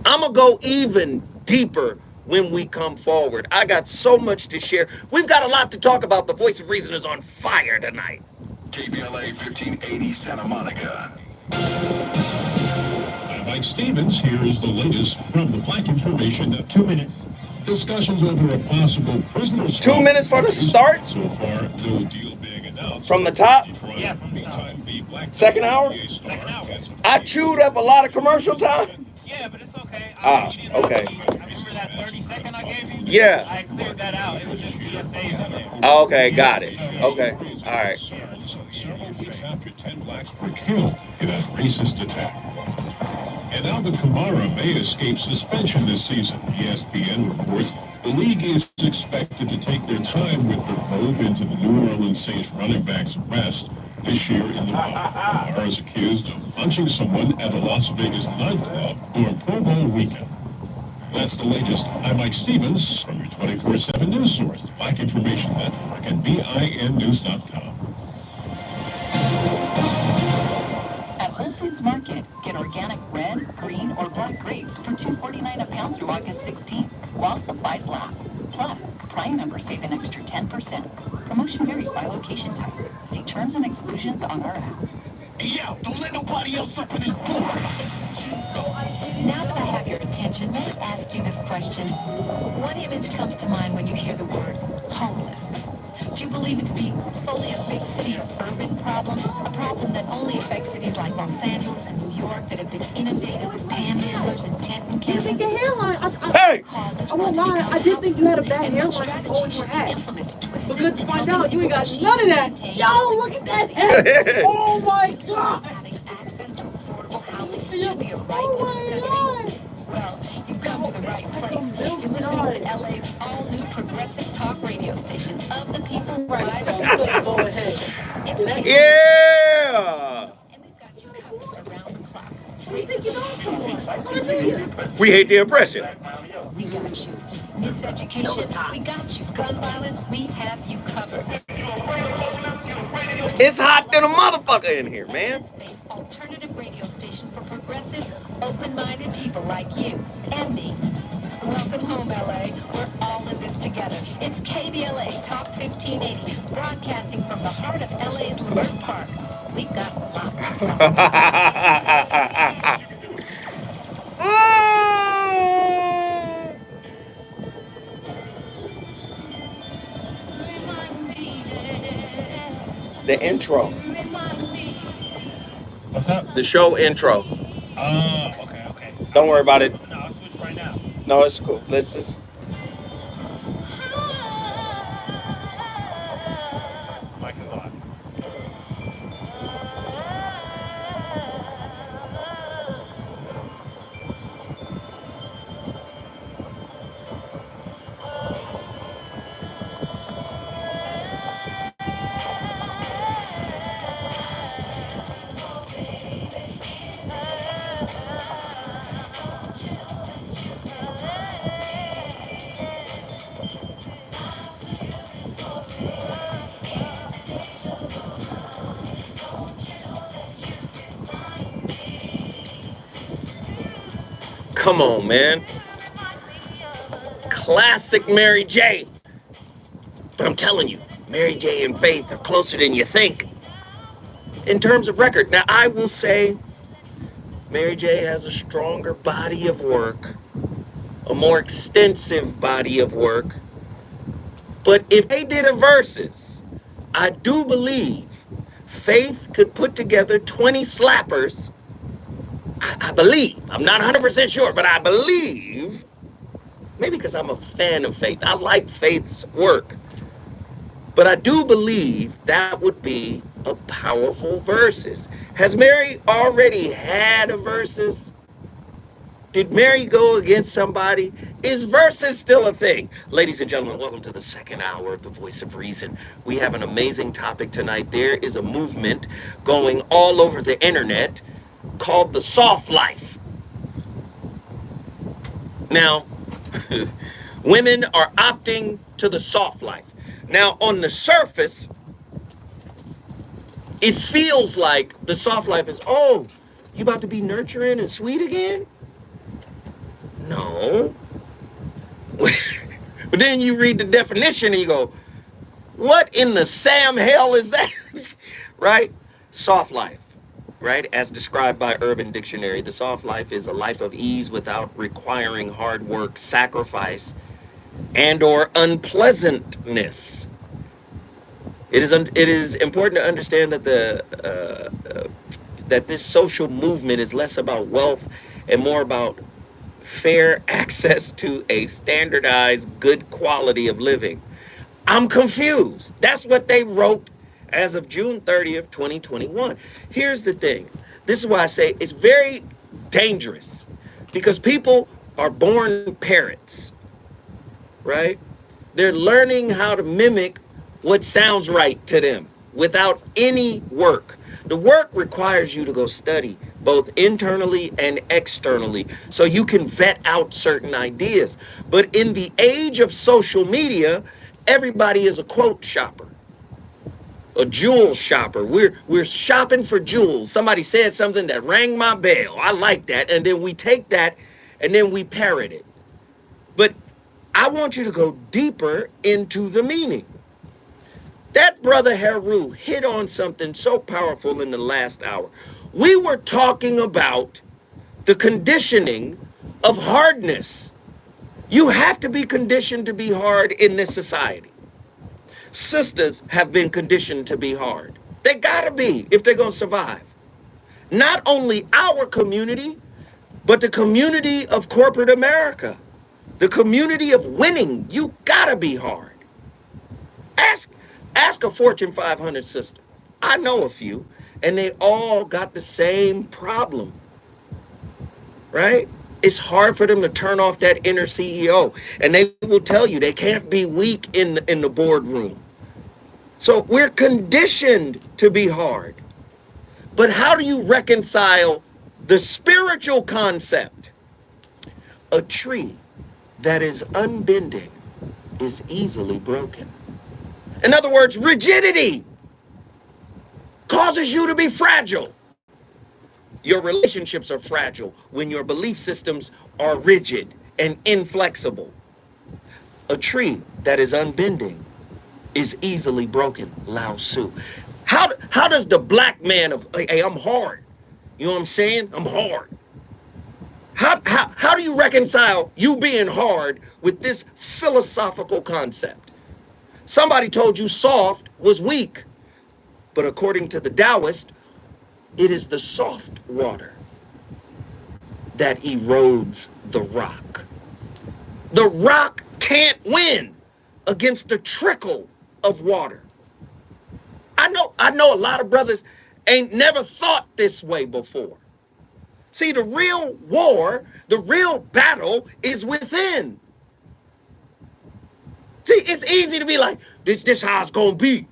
I'm going to go even deeper when we come forward. I got so much to share. We've got a lot to talk about. The voice of reason is on fire tonight. KBLA 1580 Santa Monica. I'm Mike Stevens. Here is the latest from the Black Information. 2 minutes. Discussions over a possible prisoner swap. 2 minutes for the start. So far, no deal being announced. From the top? Yeah, from the top. Second hour? Second hour. I chewed up a lot of commercial time. Yeah, but it's okay. Okay. Remember that 30-second I gave you? Yeah. I cleared that out. It was just BSAs in there. Okay, got it. Okay, all right. Several weeks after 10 blacks were killed in a racist attack. And now the Kamara may escape suspension this season. ESPN reports the league is expected to take their time with the probe into the New Orleans Saints running back's arrest this year in the bubble. Kamara is accused of punching someone at a Las Vegas nightclub during Pro Bowl weekend. That's the latest. I'm Mike Stevens from your 24/7 news source, the Black Information Network, and BINnews.com. At Whole Foods Market, get organic red, green, or black grapes for $2.49 a pound through August 16th, while supplies last. Plus, Prime members save an extra 10%. Promotion varies by location type. See terms and exclusions on our app. Yo, don't let nobody else up in this board. Excuse me. Now that I have your attention, may I ask you this question? What image comes to mind when you hear the word homeless? Do you believe it to be solely a big city or urban problem? A problem that only affects cities like Los Angeles and New York that have been inundated with panhandlers and tent encampments? Your hairline. Hey! I won't lie, I did think you had a bad hairline. You always had. But good to find out, you ain't got none of that. Yo, look at that head. Oh my God. Having access to affordable housing should be a right in this country. Well, you've come to the right place. You're listening to LA's all-new progressive talk radio station of the people, by the people. It's Yeah. and we've got you covered around the clock. Racism, We hate the oppression. we got you. Miseducation, we got you. Gun violence, we have you covered. It's hot than a motherfucker in here, man. Based alternative radio station for progressive, open-minded people like you and me. Welcome home, LA. We're all in this together. It's KBLA Talk 1580, broadcasting from the heart of LA's Leimert Park. We've got a lot to tell The intro. What's up? The show intro. Oh, okay. Don't worry about it. No, I'll switch right now. No, it's cool. Let's just. Mic is on. Come on, man. Classic Mary J. But I'm telling you, Mary J and Faith are closer than you think in terms of record. Now, I will say Mary J has a stronger body of work, a more extensive body of work. But if they did a versus, I do believe Faith could put together 20 slappers. I believe. I'm not 100% sure, but I believe. Maybe because I'm a fan of Faith. I like Faith's work. But I do believe that would be a powerful versus. Has Mary already had a versus? Did Mary go against somebody? Is versus still a thing? Ladies and gentlemen, welcome to the second hour of The Voice of Reason. We have an amazing topic tonight. There is a movement going all over the internet called the soft life. Now, women are opting to the soft life. Now, on the surface, it feels like the soft life is, oh, you about to be nurturing and sweet again? No. But then you read the definition and you go, what in the Sam hell is that? Right? Soft life. Right? As described by Urban Dictionary, the soft life is a life of ease without requiring hard work, sacrifice, and or unpleasantness. It is important to understand that that this social movement is less about wealth and more about fair access to a standardized good quality of living. I'm confused. That's what they wrote as of June 30th, 2021. Here's the thing. This is why I say it's very dangerous because people are born parrots, right? They're learning how to mimic what sounds right to them without any work. The work requires you to go study both internally and externally so you can vet out certain ideas. But in the age of social media, everybody is a quote shopper. A jewel shopper. We're shopping for jewels. Somebody said something that rang my bell. I like that. And then we take that and then we parrot it. But I want you to go deeper into the meaning. That brother Heru hit on something so powerful in the last hour. We were talking about the conditioning of hardness. You have to be conditioned to be hard in this society. Sisters have been conditioned to be hard. They gotta be if they're gonna survive. Not only our community, but the community of corporate America. The community of winning. You gotta be hard. Ask a Fortune 500 sister. I know a few, and they all got the same problem, right? It's hard for them to turn off that inner CEO. And they will tell you they can't be weak in the boardroom. So we're conditioned to be hard. But how do you reconcile the spiritual concept? A tree that is unbending is easily broken. In other words, rigidity causes you to be fragile. Your relationships are fragile when your belief systems are rigid and inflexible. A tree that is unbending is easily broken. Lao Tzu. How does the black man of, hey, I'm hard. You know what I'm saying? I'm hard. How do you reconcile you being hard with this philosophical concept? Somebody told you soft was weak, but according to the Taoist, it is the soft water that erodes the rock. The rock can't win against the trickle of water. I know a lot of brothers ain't never thought this way before. See, the real war, the real battle is within. See, it's easy to be like, this how it's gonna be.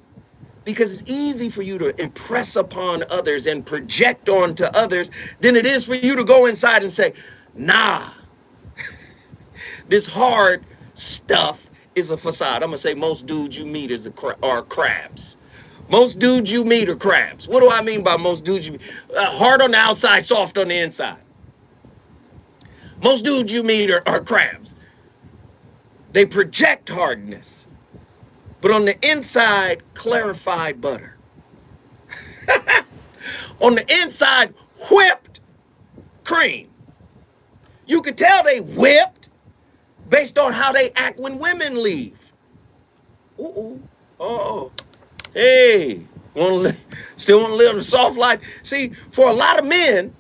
Because it's easy for you to impress upon others and project onto others than it is for you to go inside and say, nah, this hard stuff is a facade. I'm gonna say most dudes you meet are crabs. Most dudes you meet are crabs. What do I mean by most dudes you meet? Hard on the outside, soft on the inside. Most dudes you meet are crabs. They project hardness, but on the inside, clarified butter. On the inside, whipped cream. You could tell they whipped based on how they act when women leave. Ooh, oh, hey, still want to live a soft life? See, for a lot of men,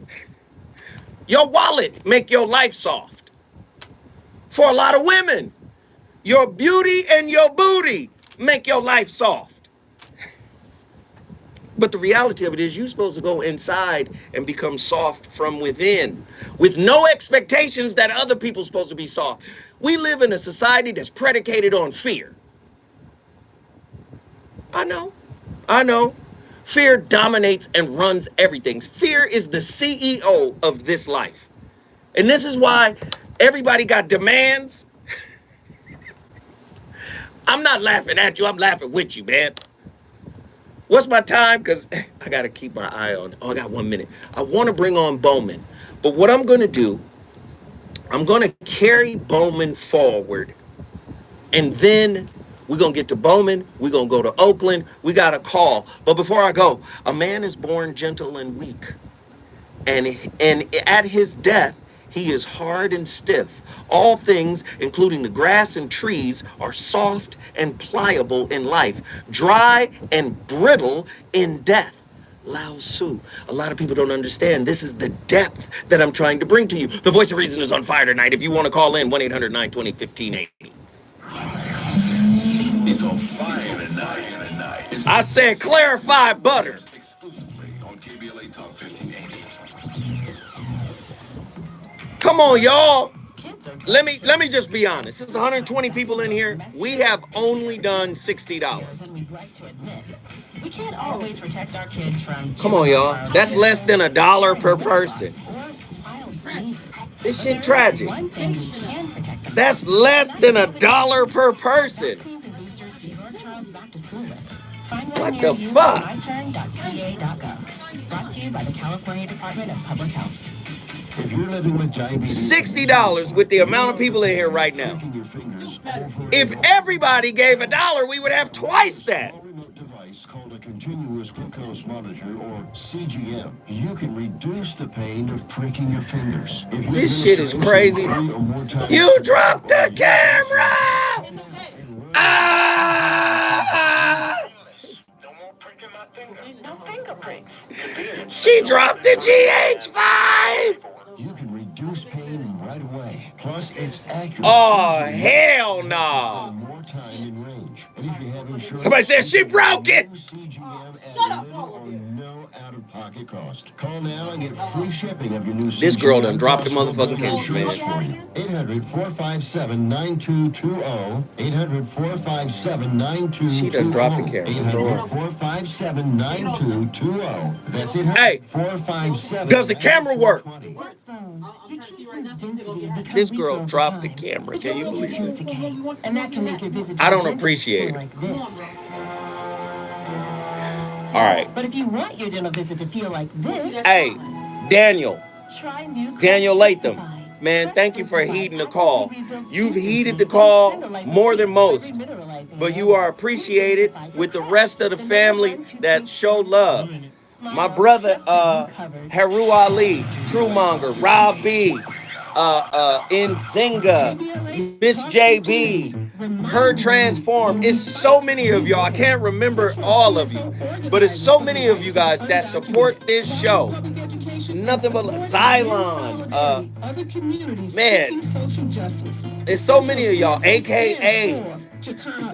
your wallet make your life soft. For a lot of women, your beauty and your booty make your life soft. But the reality of it is you're supposed to go inside and become soft from within with no expectations that other people are supposed to be soft. We live in a society that's predicated on fear. I know. Fear dominates and runs everything. Fear is the CEO of this life. And this is why everybody got demands. I'm not laughing at you. I'm laughing with you, man. What's my time? Because I got to keep my eye on. Oh, I got 1 minute. I want to bring on Bowman. But what I'm going to do, I'm going to carry Bowman forward. And then we're going to get to Bowman. We're going to go to Oakland. We got a call. But before I go, a man is born gentle and weak. And at his death, he is hard and stiff. All things, including the grass and trees, are soft and pliable in life, dry and brittle in death. Lao Tzu. A lot of people don't understand. This is the depth that I'm trying to bring to you. The Voice of Reason is on fire tonight. If you want to call in, 1-800-920-1580. It's on fire tonight. I said clarified butter. Exclusively on KBLA Talk 1580. Come on, y'all. Let me just be honest. There's 120 people in here. We have only done $60. We can't always protect our kids from. Come on, y'all. That's less than $1 per person. This shit tragic. That's less than $1 per person. What the fuck? Brought to you by the California Department of Public Health. If you're living with diabetes, $60 with the amount of people in here right now. If everybody gave $1, we would have twice that. Device called a continuous glucose monitor, or CGM. You can reduce the pain of pricking your fingers. This shit is crazy. You dropped the camera! Ah! No more pricking my finger. No finger pricks. She dropped the GH5! You can reduce pain right away. Plus, it's accurate. Oh, hell no. More time in range. And if you have insurance, Somebody said she broke it. CGM at Shut up, little or no out-of-pocket out-of-pocket cost. Call now and get free shipping of your new This girl done dropped the motherfucking camera, insurance man. for you. 800-457-9220. 800-457-9220. She done dropped the camera. 800-457-9220. That's it. Hey, 457. does the camera work? This This girl dropped the camera. Can you believe it? And that can make your visit to I the don't dentist appreciate feel it. like this. All right. But if you want your dental visit to feel like this, Hey, Daniel. try new Daniel Latham. Man, thank you for heeding the call. You've heeded the call more than most, but you are appreciated with the rest of the family that show love. My brother, Haru Ali, Truemonger, Rob B, Nzinga, Miss JB, Her Transform. It's so many of y'all. I can't remember all of you, but it's so many of you guys that support this show. Nothing but Xylon. Man, it's so many of y'all, aka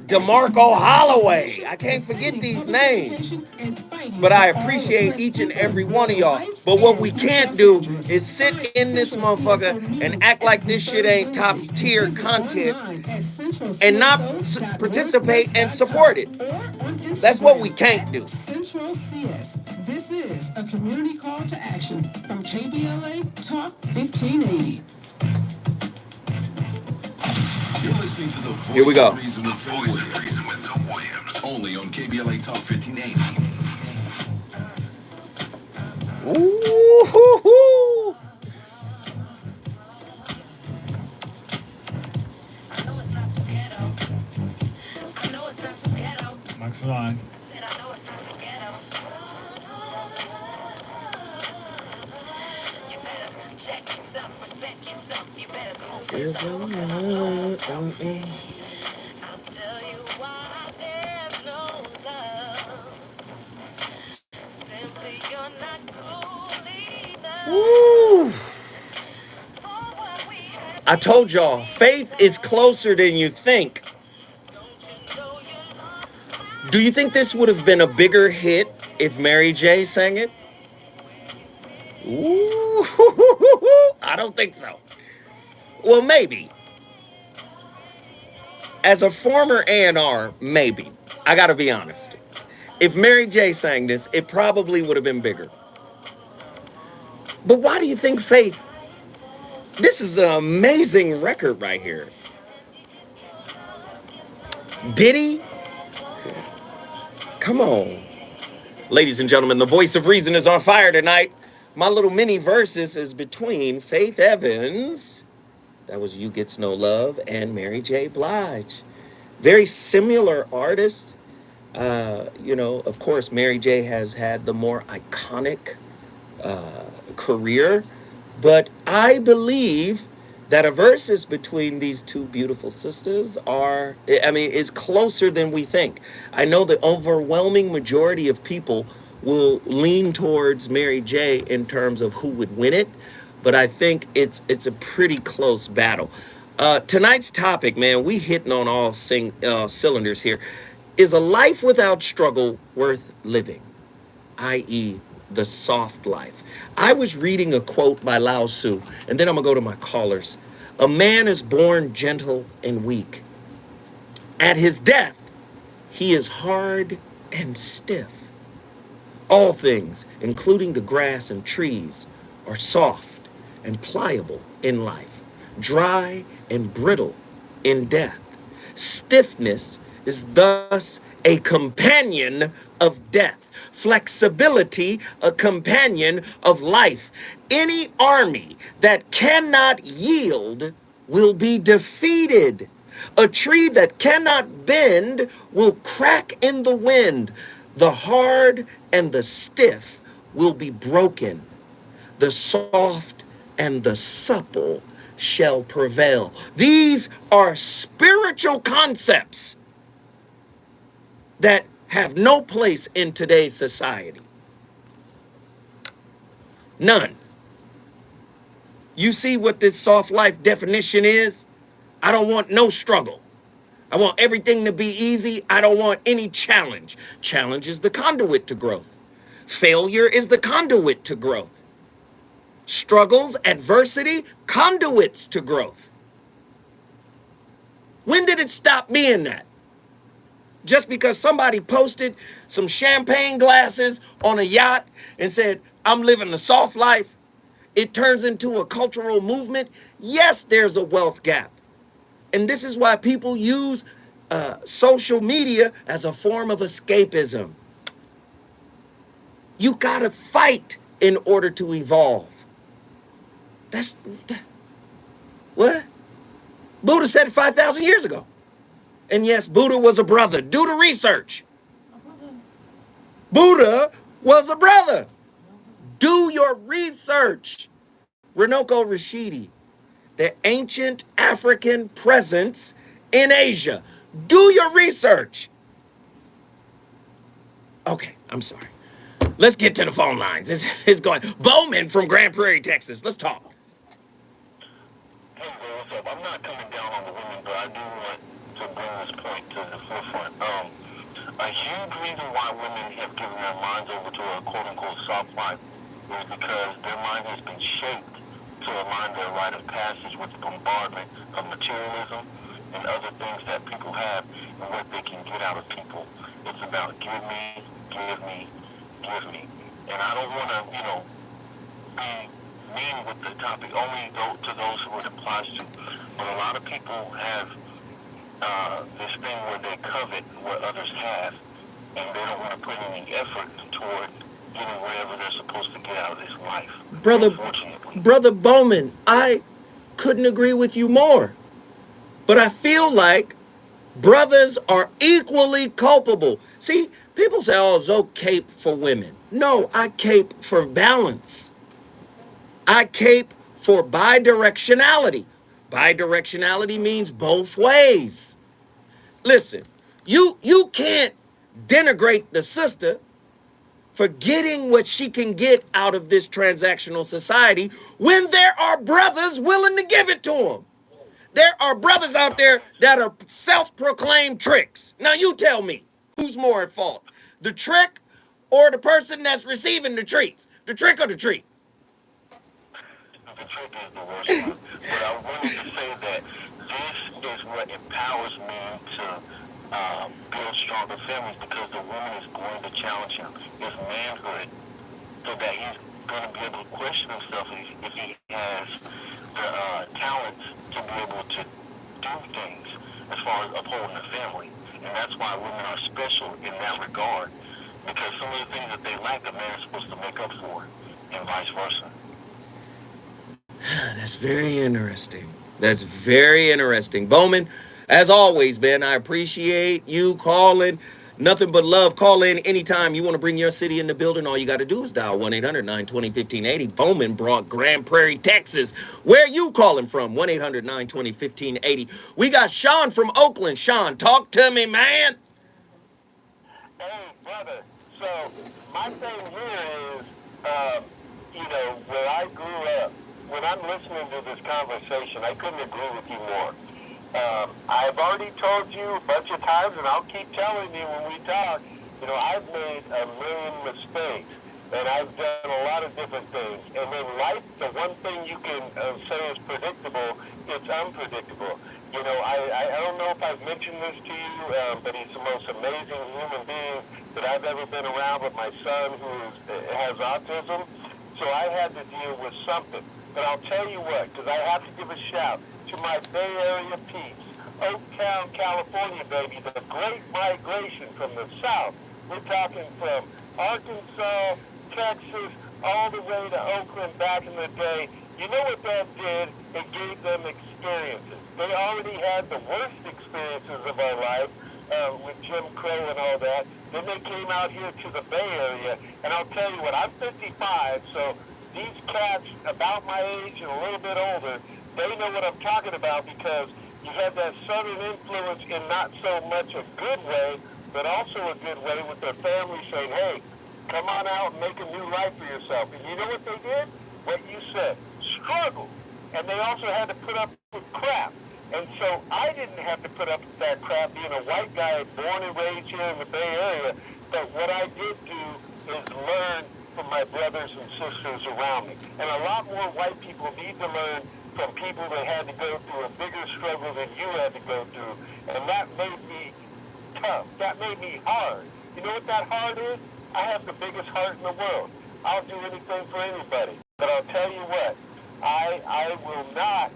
DeMarco Holloway. I can't forget these names, but I appreciate each and every one of y'all. But what we can't do is sit in this motherfucker and act like this shit ain't top tier content and not participate and support it. That's what we can't do. Central CS. This is a community call to action from KBLA Talk 1580. You're listening to the Voice Here we go. of Reason with Phil Williams. Only on KBLA Talk 1580. Ooh-hoo-hoo. Max Line. Woo. I told y'all, faith is closer than you think. Do you think this would have been a bigger hit if Mary J sang it? Ooh, I don't think so. Well, maybe. As a former A&R, maybe. I gotta be honest. If Mary J sang this, it probably would have been bigger. But why do you think Faith? This is an amazing record right here. Diddy? Come on. Ladies and gentlemen, the voice of reason is on fire tonight. My little mini verses is between Faith Evans, that was You Gets No Love, and Mary J. Blige. Very similar artists. Of course, Mary J. has had the more iconic career, but I believe that a versus between these two beautiful sisters is closer than we think. I know the overwhelming majority of people will lean towards Mary J. in terms of who would win it, but I think it's a pretty close battle. Tonight's topic, man, we hitting on all cylinders here. Is a life without struggle worth living? I.e., the soft life. I was reading a quote by Lao Tzu, and then I'm gonna go to my callers. A man is born gentle and weak. At his death, he is hard and stiff. All things, including the grass and trees, are soft and pliable in life, dry and brittle in death. Stiffness is thus a companion of death. Flexibility, a companion of life. Any army that cannot yield will be defeated. A tree that cannot bend will crack in the wind. The hard and the stiff will be broken. The soft and the supple shall prevail. These are spiritual concepts that have no place in today's society. None. You see what this soft life definition is? I don't want no struggle. I want everything to be easy. I don't want any challenge. Challenge is the conduit to growth. Failure is the conduit to growth. Struggles, adversity, conduits to growth. When did it stop being that? Just because somebody posted some champagne glasses on a yacht and said, I'm living the soft life, it turns into a cultural movement. Yes, there's a wealth gap. And this is why people use social media as a form of escapism. You gotta fight in order to evolve. What? Buddha said it 5,000 years ago. And yes, Buddha was a brother. Do the research. Buddha was a brother. Do your research. Runoko Rashidi, the ancient African presence in Asia. Do your research. Okay, I'm sorry. Let's get to the phone lines. It's going. Bowman from Grand Prairie, Texas. Let's talk. Hey, what's up? I'm not coming down on the women, but I do want to bring this point to the forefront. A huge reason why women have given their minds over to a quote-unquote soft life is because their mind has been shaped to align their rite of passage with the bombardment of materialism and other things that people have and what they can get out of people. It's about give me, give me, give me. And I don't want to, be mean with the topic only to those who it applies to. But a lot of people have this thing where they covet what others have, and they don't want to put any effort toward getting whatever they're supposed to get out of this life. Brother Bowman, I couldn't agree with you more. But I feel like brothers are equally culpable. See, people say, oh, Zoe cape for women. No, I cape for balance. I cape for bidirectionality. Bidirectionality means both ways. Listen, you can't denigrate the sister for getting what she can get out of this transactional society when there are brothers willing to give it to them. There are brothers out there that are self-proclaimed tricks. Now you tell me, who's more at fault? The trick or the person that's receiving the treats? The trick or the treat? The trick is the worst one. But I wanted to say that this is what empowers me to build stronger families, because the woman is going to challenge him, his manhood, so that he's going to be able to question himself if he has the talents to be able to do things as far as upholding the family. And that's why women are special in that regard, because some of the things that they lack, the man is supposed to make up for, and vice versa. That's very interesting. That's very interesting. Bowman, as always, man, I appreciate you calling. Nothing but love. Call in anytime you want to bring your city in the building. All you got to do is dial 1-800-920-1580. Bowman brought Grand Prairie, Texas. Where you calling from? 1-800-920-1580. We got Sean from Oakland. Sean, talk to me, man. Hey, brother. So, my thing here is, where I grew up, when I'm listening to this conversation, I couldn't agree with you more. I've already told you a bunch of times, and I'll keep telling you when we talk, I've made a million mistakes, and I've done a lot of different things. And in life, the one thing you can say is predictable, it's unpredictable. I don't know if I've mentioned this to you, but he's the most amazing human being that I've ever been around, with my son who has autism. So I had to deal with something. But I'll tell you what, because I have to give a shout to my Bay Area peeps. Oaktown, California, baby, the great migration from the south. We're talking from Arkansas, Texas, all the way to Oakland back in the day. You know what that did? It gave them experiences. They already had the worst experiences of our life with Jim Crow and all that. Then they came out here to the Bay Area, and I'll tell you what, I'm 55, so these cats about my age and a little bit older, they know what I'm talking about, because you have that Southern influence in not so much a good way, but also a good way, with their family saying, hey, come on out and make a new life for yourself. And you know what they did? What you said, struggle. And they also had to put up with crap. And so I didn't have to put up with that crap being a white guy born and raised here in the Bay Area. But what I did do is learn from my brothers and sisters around me. And a lot more white people need to learn from people that had to go through a bigger struggle than you had to go through. And that made me tough. That made me hard. You know what that hard is? I have the biggest heart in the world. I'll do anything for anybody. But I'll tell you what, I will not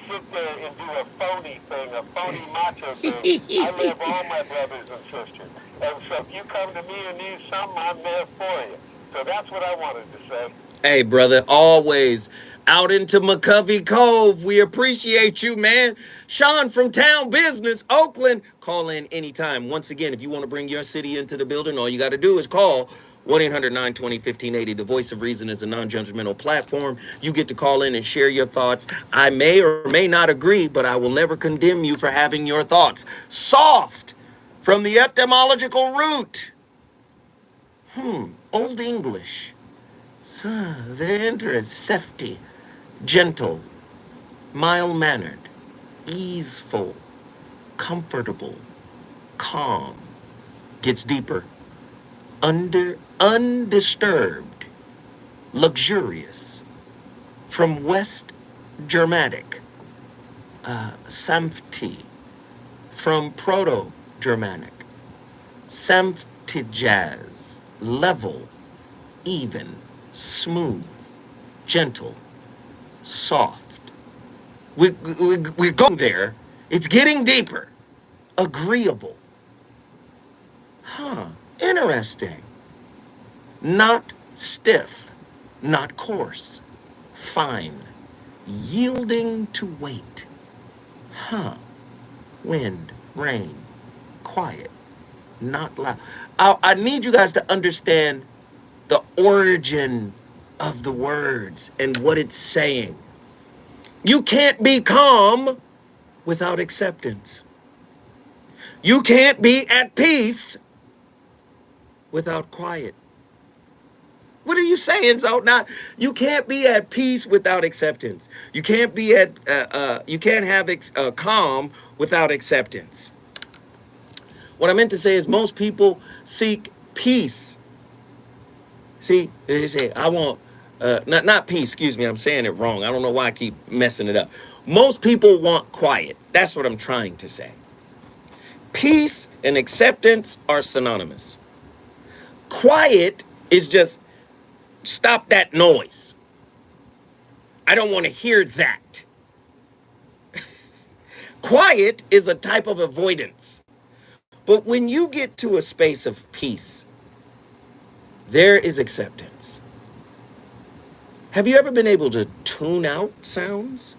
sit there and do a phony thing, a phony macho thing. I love all my brothers and sisters. And so if you come to me and need something, I'm there for you. So that's what I wanted to say. Hey, brother, always out into McCovey Cove. We appreciate you, man. Sean from Town Business, Oakland. Call in anytime. Once again, if you want to bring your city into the building, all you got to do is call 1-800-920-1580. The Voice of Reason is a non-judgmental platform. You get to call in and share your thoughts. I may or may not agree, but I will never condemn you for having your thoughts. Soft from the etymological root. Old English. So, very interesting. Safety, gentle, mild-mannered, easeful, comfortable, calm. Gets deeper. Undisturbed, luxurious. From West Germanic, samfti. From Proto-Germanic, samftijaz, level, even, smooth, gentle, soft. We're going there. It's getting deeper. Agreeable. Interesting. Not stiff, not coarse. Fine. Yielding to weight. Wind, rain, quiet, not loud. I need you guys to understand the origin of the words and what it's saying. You can't be calm without acceptance. You can't be at peace without quiet. What are you saying, so now you can't be at peace without acceptance. You can't be you can't have calm without acceptance. What I meant to say is most people seek peace. See, they say, I want, not peace, excuse me, I'm saying it wrong. I don't know why I keep messing it up. Most people want quiet. That's what I'm trying to say. Peace and acceptance are synonymous. Quiet is just stop that noise. I don't want to hear that. Quiet is a type of avoidance. But when you get to a space of peace, there is acceptance. Have you ever been able to tune out sounds?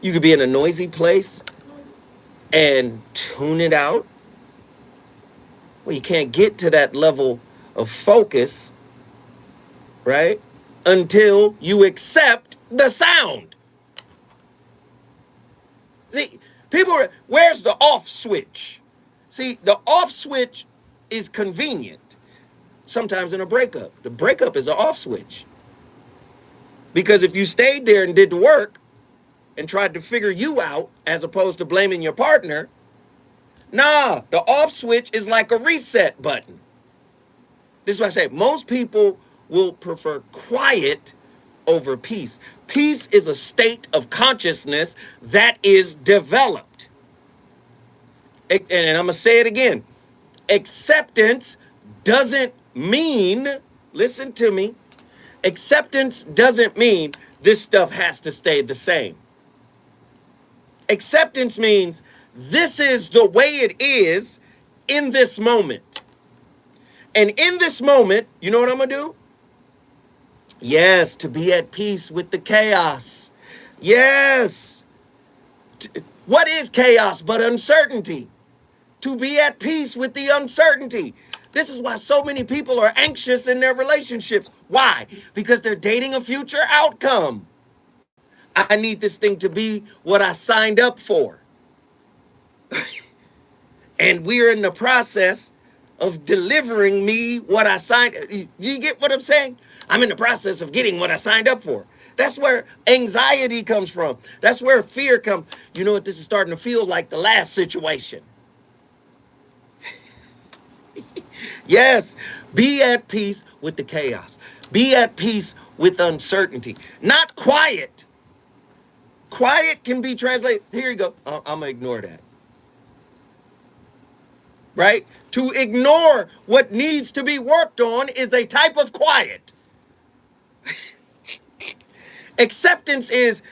You could be in a noisy place and tune it out. Well, you can't get to that level of focus, right? Until you accept the sound. See, where's the off switch? See, the off switch is convenient. Sometimes in a breakup, the breakup is an off switch. Because if you stayed there and did the work and tried to figure you out as opposed to blaming your partner, the off switch is like a reset button. This is why I say most people will prefer quiet over peace. Peace is a state of consciousness that is developed. And I'm going to say it again. Acceptance doesn't mean, listen to me, acceptance doesn't mean this stuff has to stay the same. Acceptance means this is the way it is in this moment. And in this moment, you know what I'm going to do? Yes, to be at peace with the chaos. Yes. What is chaos but uncertainty? To be at peace with the uncertainty. This is why so many people are anxious in their relationships. Why? Because they're dating a future outcome. I need this thing to be what I signed up for. And we're in the process of delivering me what I signed. You get what I'm saying? I'm in the process of getting what I signed up for. That's where anxiety comes from. That's where fear comes. You know what? This is starting to feel like the last situation. Yes, be at peace with the chaos. Be at peace with uncertainty. Not quiet. Quiet can be translated. Here you go. I'm going to ignore that. Right? To ignore what needs to be worked on is a type of quiet. Acceptance is,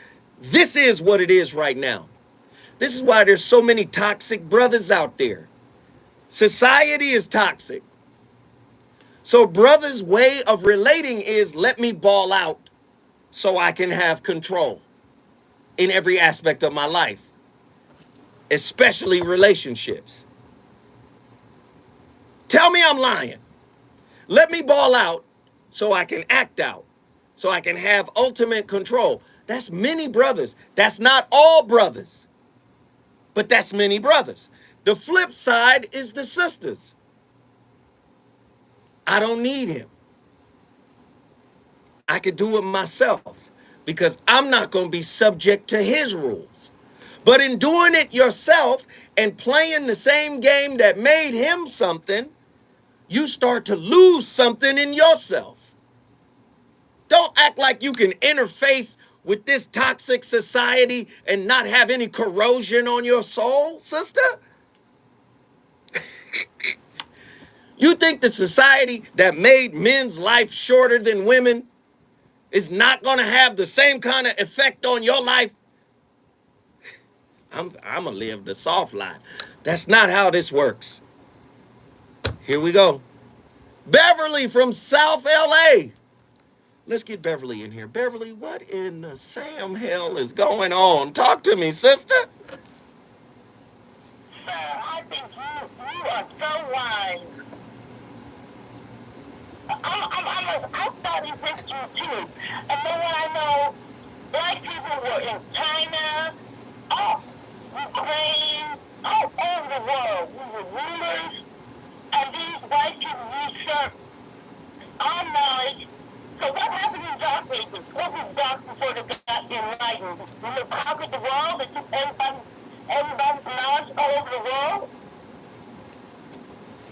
this is what it is right now. This is why there's so many toxic brothers out there. Society is toxic. So brothers' way of relating is, let me ball out so I can have control in every aspect of my life, especially relationships. Tell me I'm lying. Let me ball out so I can act out, so I can have ultimate control. That's many brothers. That's not all brothers, but that's many brothers. The flip side is the sisters. I don't need him. I could do it myself because I'm not going to be subject to his rules. But in doing it yourself and playing the same game that made him something, you start to lose something in yourself. Don't act like you can interface with this toxic society and not have any corrosion on your soul, sister. You think the society that made men's life shorter than women is not going to have the same kind of effect on your life? I'm going to live the soft life. That's not how this works. Here we go. Beverly from South LA. Let's get Beverly in here. Beverly, what in the Sam hell is going on? Talk to me, sister. I think you are so wise. I'm starting with you too. And then when I know black people were in China, Ukraine, all over the world, we were rulers, and these white people usurped our knowledge. So what happened in dark ages? What was dark before they got enlightened? When they conquered the world, they took everybody's knowledge all over the world?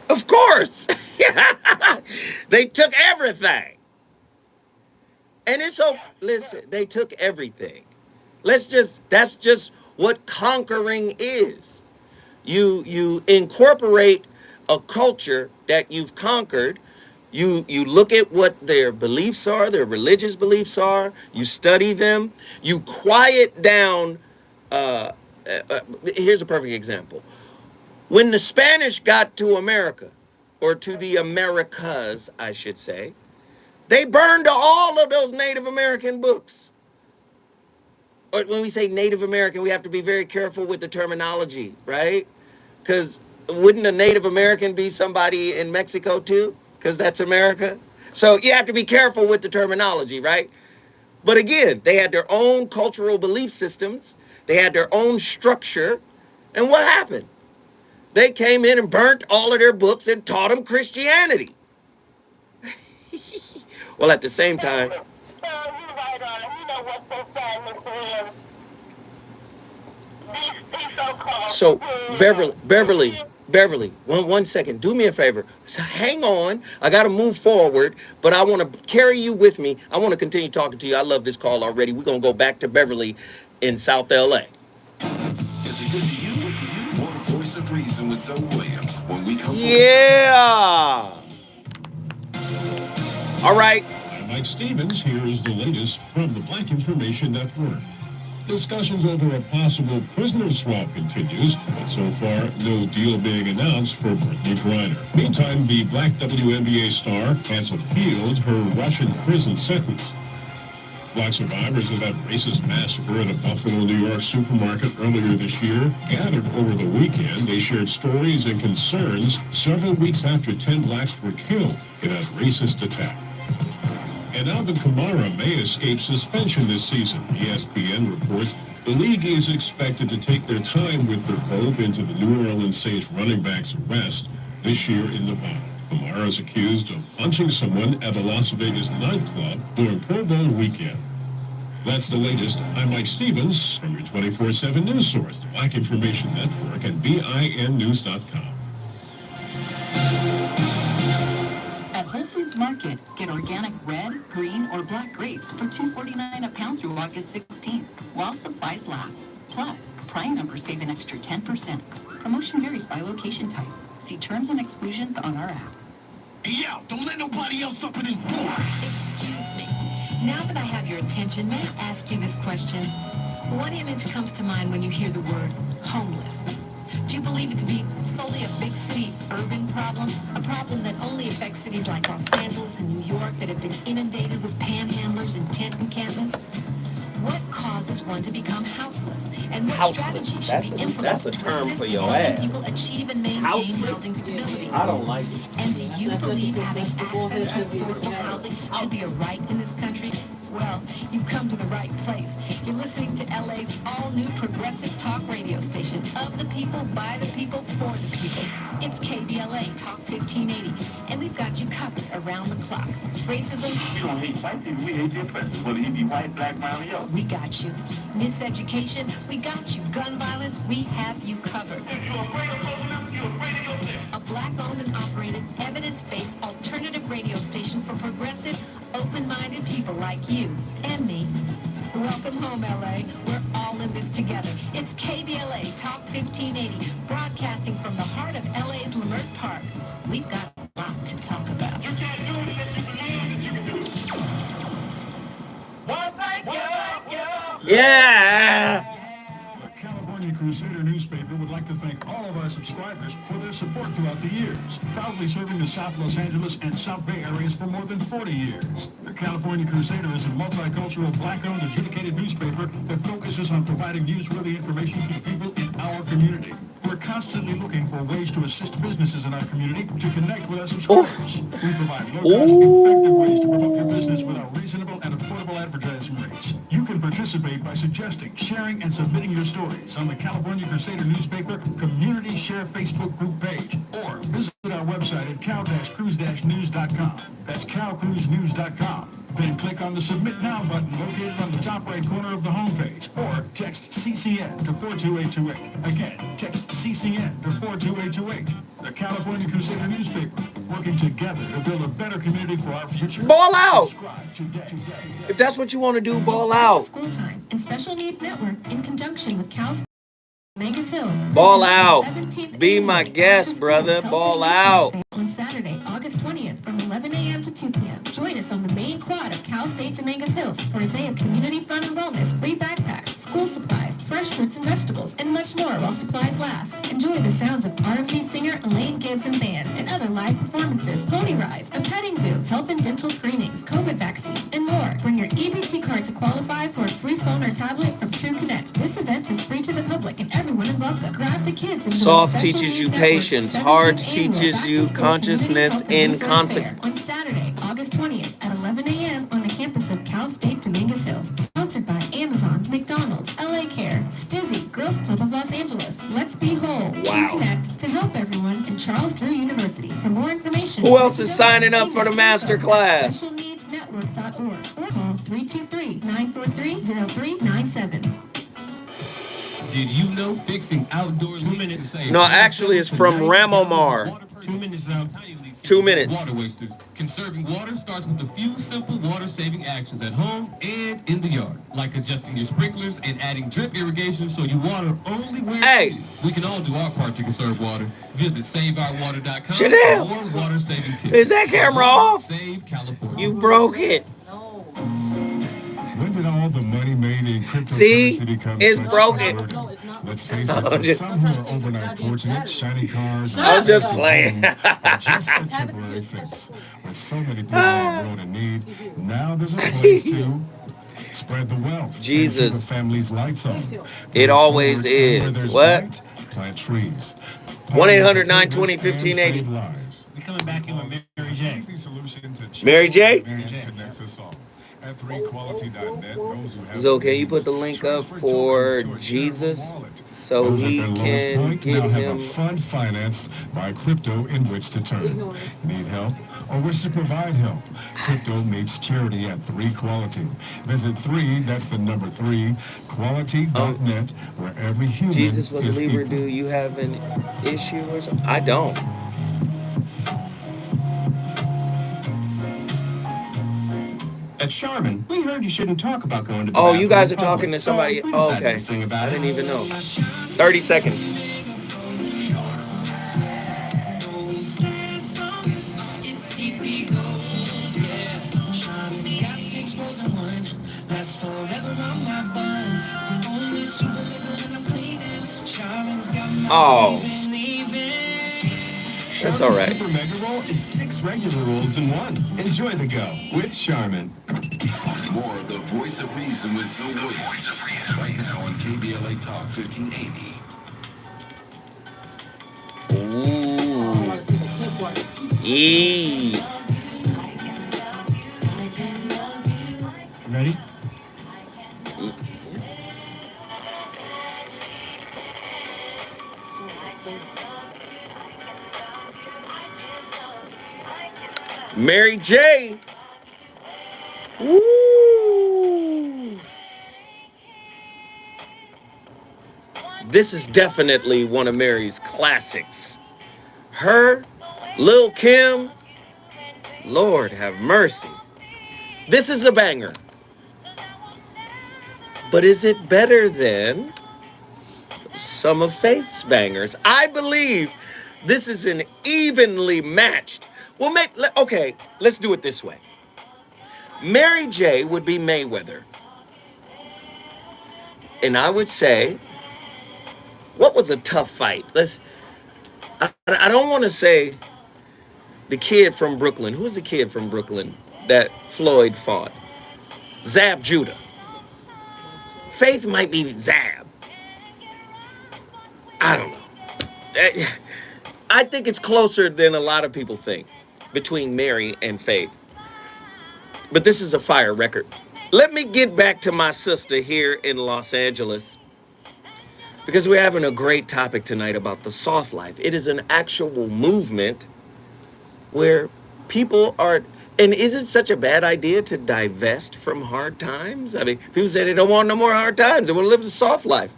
Of course. They took everything. And it's so, listen, they took everything. That's just what conquering is. You incorporate a culture that you've conquered. You look at what their beliefs are, their religious beliefs are. You study them. You quiet down. Here's a perfect example. When the Spanish got to America, or to the Americas, I should say, they burned all of those Native American books. Or when we say Native American, we have to be very careful with the terminology, right? Because wouldn't a Native American be somebody in Mexico too? Because that's America. So you have to be careful with the terminology, right? But again, they had their own cultural belief systems. They had their own structure. And what happened? They came in and burnt all of their books and taught them Christianity. Well, at the same time. So you're right on it. You know what's so sad, Mr. Williams? These so-called So, Beverly, one second. Do me a favor. So hang on. I got to move forward, but I want to carry you with me. I want to continue talking to you. I love this call already. We're going to go back to Beverly in South LA. Is it good to you? More Voice of Reason with Zoe Williams when we come Yeah. All right. I'm Mike Stevens. Here is the latest from the Black Information Network. Discussions over a possible prisoner swap continues, but so far, no deal being announced for Brittany Griner. Meantime, the Black WNBA star has appealed her Russian prison sentence. Black survivors of that racist massacre at a Buffalo, New York supermarket earlier this year gathered over the weekend. They shared stories and concerns several weeks after 10 blacks were killed in that racist attack. And Alvin Kamara may escape suspension this season. ESPN reports the league is expected to take their time with their probe into the New Orleans Saints running back's arrest this year in Nevada. Kamara is accused of punching someone at a Las Vegas nightclub during Pro Bowl weekend. That's the latest. I'm Mike Stevens from your 24/7 news source, the Black Information Network, at BINnews.com. Whole Foods Market. Get organic red, green, or black grapes for $2.49 a pound through August 16th, while supplies last. Plus, Prime members save an extra 10%. Promotion varies by location type. See terms and exclusions on our app. Hey, yo, don't let nobody else up in this board. Excuse me. Now that I have your attention, may I ask you this question? What image comes to mind when you hear the word homeless? Do you believe it to be solely a big city urban problem? A problem that only affects cities like Los Angeles and New York that have been inundated with panhandlers and tent encampments? What causes one to become houseless? And what strategies should be implemented to assist in helping people achieve and maintain housing stability? I don't like it. And do you believe having access to affordable housing should be a right in this country? Well, you've come to the right place. You're listening to LA's all-new progressive talk radio station of the people, by the people, for the people. It's KBLA Talk 1580, and we've got you covered around the clock. Racism? We don't hate white people, we hate the oppressors, whether he be white, black, brown, or yellow. We got you. Miseducation? We got you. Gun violence? We have you covered. If you're afraid of socialism, you're afraid of yourself. A black-owned and operated, evidence-based alternative radio station for progressive, open-minded people like you and me. Welcome home, LA. We're all in this together. It's KBLA Talk 1580, broadcasting from the heart of LA's Leimert Park. We've got a lot to talk about. You can't do it unless you believe that you can do it. Well, thank you. Yeah. The California Crusader newspaper would like to thank all of our subscribers for their support throughout the years, proudly serving the South Los Angeles and South Bay areas for more than 40 years. The California Crusader is a multicultural, black-owned, adjudicated newspaper that focuses on providing newsworthy information to the people in our community. We're constantly looking for ways to assist businesses in our community to connect with our subscribers. We provide low-cost, effective ways to promote your business with our reasonable and affordable advertising rates. You can participate by suggesting, sharing, and submitting your stories on the California Crusader newspaper Community Share Facebook group page, or visit our website at cow-cruise-news.com. That's cowcruisenews.com. Then click on the Submit Now button located on the top right corner of the homepage, or text CCN to 42828. Again, text CCN to 42828. The California Crusader newspaper, working together to build a better community for our future. Ball out. Subscribe today. If that's what you want to do, ball It's back to out. School Time and Special Needs Network in conjunction with Cal's Vegas Hills. Ball presents the out. 17th Be annual my Back to guest, School brother. Health Ball and Resource out. Fair on Saturday, August 20th from 11 a.m. to 2 p.m. Join us on the main quad of Cal State Dominguez Hills for a day of community fun and wellness, free backpacks, school supplies, fresh fruits and vegetables, and much more while supplies last. Enjoy the sounds of R&B singer Elaine Gibson Band and other live performances, pony rides, a petting zoo, health and dental screenings, COVID vaccines, and more. Bring your EBT card to qualify for a free phone or tablet from True Connect. This event is free to the public and everyone is welcome. Grab the kids and Soft teaches you patience. Hard teaches you consciousness in consequence. On Saturday, August 20th at 11 a.m. on the campus of Cal State Dominguez Hills. Sponsored by Amazon, McDonald's, LA Care, Stizzy, Girls Club of Los Angeles, Let's Be Whole, True Connect, to help everyone, in Charles Drew University. For more information, Who else is signing up for the masterclass? SpecialNeedsNetwork.org or call 323-943-0397. Did you know fixing outdoor leaks can save No, actually, it's from Ramomar. 2 minutes out, tiny leaks. 2 minutes. Water wasters. Conserving water starts with a few simple water-saving actions at home and in the yard, like adjusting your sprinklers and adding drip irrigation so you water only where it's needed. We can all do our part to conserve water. Visit SaveOurWater.com Chanel. for more water-saving tips. Is that camera off? Save California. You broke it. When did all the money made in See? cryptocurrency become It's such broken. a burden? Let's face it, I'm for just- some who are overnight fortunate, shiny cars and I'm just fancy playing. homes are just a temporary fix. With so many people on the road in need, now there's a place to spread the wealth. Jesus. And keep the family's lights on. It always Forward, and where is. there's What? light, plant trees. 1-800-920-1580. Save lives. We coming back in with Mary J. Easy solution to Mary J? connects us all. At 3quality.net, those who have So can you put the link up transfer for tokens to a Jesus shareable wallet. so Those at he their lowest can point get now have him? a fund financed by crypto in which to turn. Need help or wish to provide help? Crypto meets charity at 3Quality. Visit 3, that's the number 3, quality.net, where every human Jesus, what is believer equal. do you have an issue or something? I don't. But Charmin, we heard you shouldn't talk about going to the Oh, bathroom you guys in are talking public, to so somebody. we Oh, decided okay. to sing I about it. didn't even know. 30 seconds. Oh, that's all right. Super Mega Roll is 6 regular rolls in one. Enjoy the go with Charmin. More of the Voice of Reason with Phil Williams. Right now on KBLA Talk 1580. Ooh. Yee. Ready? Mary J. Woo. This is definitely one of Mary's classics. Her, Lil Kim, Lord have mercy. This is a banger. But is it better than some of Faith's bangers? I believe this is an evenly matched. Well, okay, let's do it this way. Mary J would be Mayweather. And I would say, what was a tough fight? I don't want to say the kid from Brooklyn. Who's the kid from Brooklyn that Floyd fought? Zab Judah. Faith might be Zab. I don't know. I think it's closer than a lot of people think between Mary and Faith. But this is a fire record. Let me get back to my sister here in Los Angeles, because we're having a great topic tonight about the soft life. It is an actual movement where people are, and is it such a bad idea to divest from hard times? I mean, people say they don't want no more hard times. They want to live the soft life.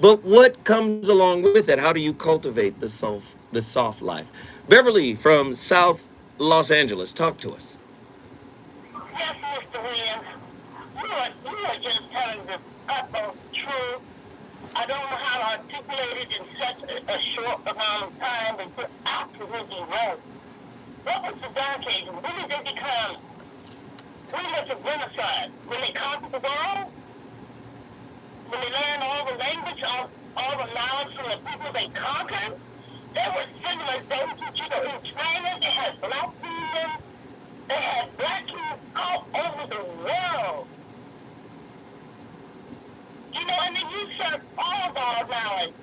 But what comes along with it? How do you cultivate the soft life? Beverly from South Los Angeles, talk to us. Yes, Mr. Williams. You are just telling the utmost truth. I don't know how to articulate it in such a short amount of time, but you're absolutely right. What was the dark ages? When did they become? When was the genocide? When they conquered the world? When they learned all the language, all the knowledge from the people they conquered? There were civilizations, in China, they had black people, they had black people all over the world. And they usurped all of our knowledge.